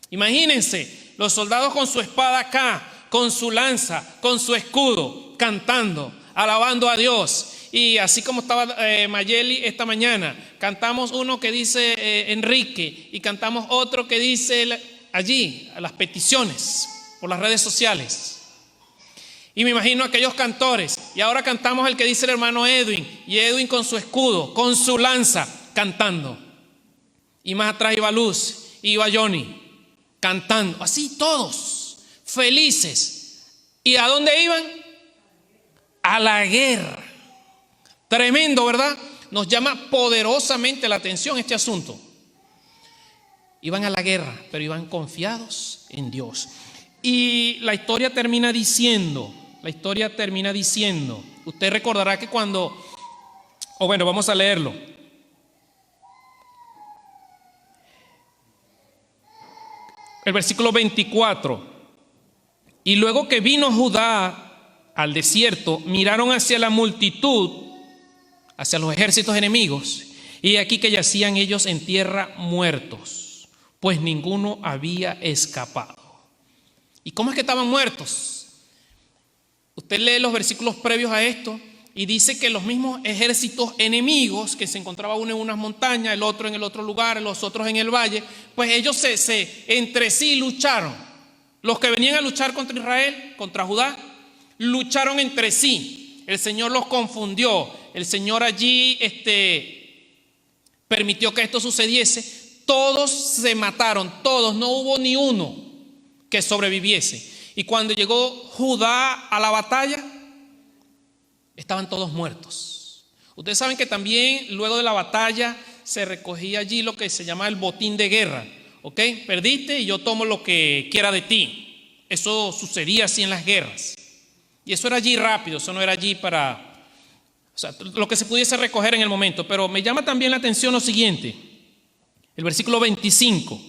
Imagínense, los soldados con su espada acá, con su lanza, con su escudo, cantando, alabando a Dios. Y así como estaba Mayeli esta mañana, cantamos uno que dice Enrique y cantamos otro que dice allí, a las peticiones por las redes sociales. Y me imagino aquellos cantores. Y ahora cantamos el que dice el hermano Edwin. Y Edwin con su escudo, con su lanza, cantando. Y más atrás iba Luz, iba Johnny, cantando. Así todos, felices. ¿Y a dónde iban? A la guerra. Tremendo, ¿verdad? Nos llama poderosamente la atención este asunto. Iban a la guerra, pero iban confiados en Dios. Y la historia termina diciendo, usted recordará que cuando, vamos a leerlo. El versículo 24. Y luego que vino Judá al desierto, miraron hacia la multitud, hacia los ejércitos enemigos, y aquí que yacían ellos en tierra muertos, pues ninguno había escapado. ¿Y cómo es que estaban muertos? Usted lee los versículos previos a esto y dice que los mismos ejércitos enemigos, que se encontraba uno en unas montañas, el otro en el otro lugar, los otros en el valle, pues ellos entre sí lucharon. Los que venían a luchar contra Israel, contra Judá, lucharon entre sí. El Señor los confundió. El Señor allí permitió que esto sucediese. Todos se mataron, todos, no hubo ni uno que sobreviviese. Y cuando llegó Judá a la batalla, estaban todos muertos. Ustedes saben que también luego de la batalla se recogía allí lo que se llama el botín de guerra. ¿Ok? Perdiste y yo tomo lo que quiera de ti. Eso sucedía así en las guerras. Y eso era allí rápido, eso no era allí para, lo que se pudiese recoger en el momento. Pero me llama también la atención lo siguiente. El versículo 25.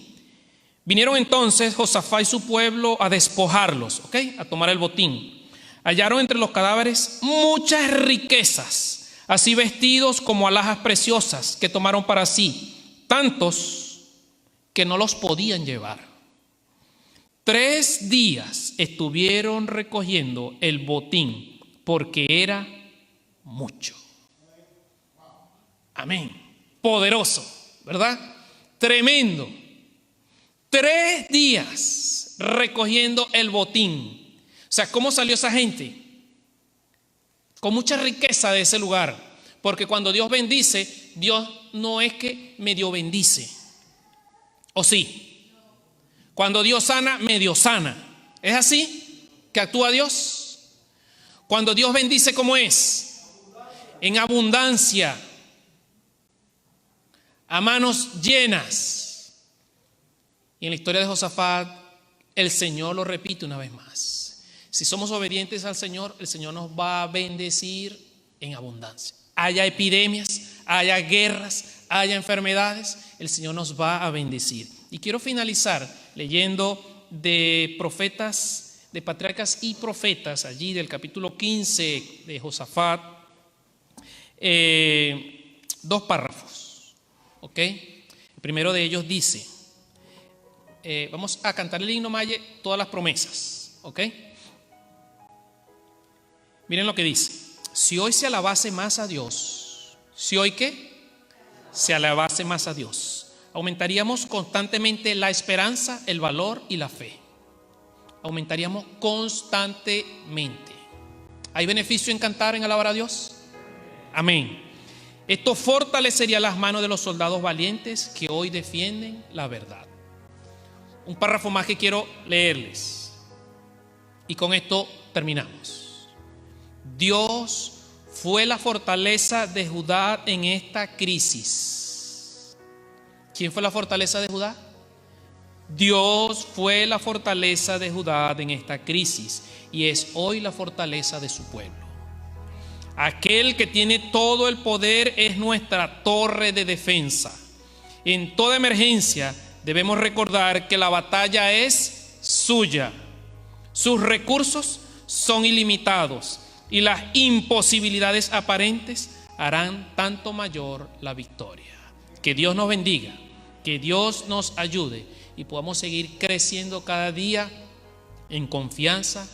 Vinieron entonces Josafat y su pueblo a despojarlos, ¿ok? A tomar el botín. Hallaron entre los cadáveres muchas riquezas, así vestidos como alhajas preciosas que tomaron para sí, tantos que no los podían llevar. 3 días estuvieron recogiendo el botín porque era mucho. Amén. Poderoso, ¿verdad? Tremendo. 3 días recogiendo el botín. O sea, ¿cómo salió esa gente? Con mucha riqueza de ese lugar. Porque cuando Dios bendice, Dios no es que medio bendice. ¿O sí? Cuando Dios sana, medio sana. ¿Es así que actúa Dios? Cuando Dios bendice, ¿cómo es? En abundancia. A manos llenas. Y en la historia de Josafat, el Señor lo repite una vez más. Si somos obedientes al Señor, el Señor nos va a bendecir en abundancia. Haya epidemias, haya guerras, haya enfermedades, el Señor nos va a bendecir. Y quiero finalizar leyendo de profetas, de patriarcas y profetas, allí del capítulo 15 de Josafat, 2 párrafos. ¿Ok? El primero de ellos dice, vamos a cantar el himno Maye, todas las promesas. ¿Ok? Miren lo que dice. Si hoy se alabase más a Dios, si hoy ¿qué? Se alabase más a Dios, aumentaríamos constantemente la esperanza, el valor y la fe. Aumentaríamos constantemente. ¿Hay beneficio en cantar, en alabar a Dios? Amén. Esto fortalecería las manos de los soldados valientes que hoy defienden la verdad. Un párrafo más que quiero leerles. Y con esto terminamos. Dios fue la fortaleza de Judá en esta crisis. ¿Quién fue la fortaleza de Judá? Dios fue la fortaleza de Judá en esta crisis y es hoy la fortaleza de su pueblo. Aquel que tiene todo el poder es nuestra torre de defensa. En toda emergencia debemos recordar que la batalla es suya. Sus recursos son ilimitados y las imposibilidades aparentes harán tanto mayor la victoria. Que Dios nos bendiga, que Dios nos ayude y podamos seguir creciendo cada día en confianza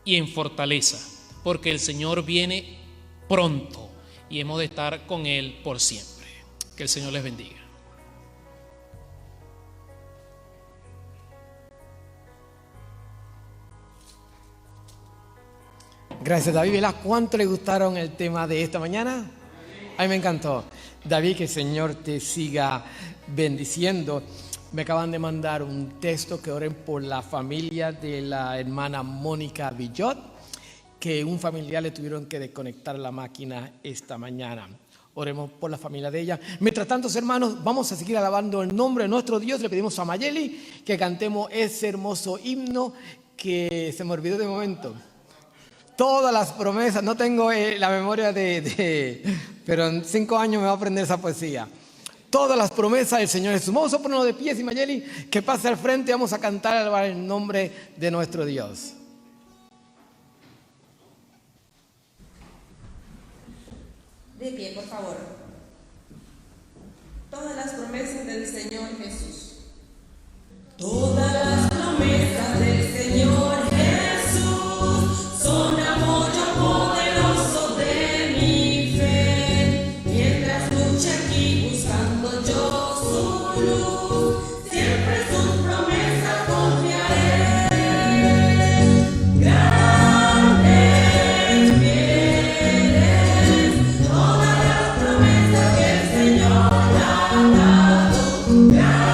y en fortaleza, porque el Señor viene pronto y hemos de estar con Él por siempre. Que el Señor les bendiga. Gracias, David. ¿Verdad? ¿Cuánto le gustaron el tema de esta mañana? A mí me encantó. David, que el Señor te siga bendiciendo. Me acaban de mandar un texto que oren por la familia de la hermana Mónica Villot, que un familiar le tuvieron que desconectar la máquina esta mañana. Oremos por la familia de ella. Mientras tanto, hermanos, vamos a seguir alabando el nombre de nuestro Dios. Le pedimos a Mayeli que cantemos ese hermoso himno que se me olvidó de momento. Todas las promesas, no tengo la memoria pero en 5 años me va a aprender esa poesía. Todas las promesas del Señor Jesús. Vamos a ponernos de pie, y Mayeli, que pase al frente y vamos a cantar el nombre de nuestro Dios. De pie, por favor. Todas las promesas del Señor Jesús. Todas las promesas del Señor Jesús son apoyo poderoso de mi fe. Mientras luche aquí buscando yo su luz, siempre sus promesas confiaré. Grandes, fieles, todas las promesas que el Señor ha dado. Grandes.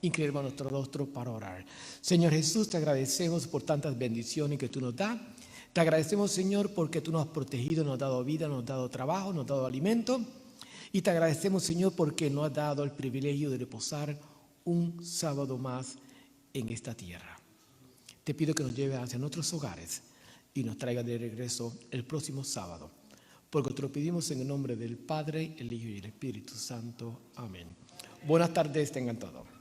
Inclinemos nuestro rostro para orar. Señor Jesús, te agradecemos por tantas bendiciones que tú nos das. Te agradecemos, Señor, porque tú nos has protegido, nos has dado vida, nos has dado trabajo, nos has dado alimento. Y te agradecemos, Señor, porque nos has dado el privilegio de reposar un sábado más en esta tierra. Te pido que nos lleves hacia nuestros hogares y nos traiga de regreso el próximo sábado. Porque te lo pedimos en el nombre del Padre, el Hijo y el Espíritu Santo. Amén. Buenas tardes, tengan todos.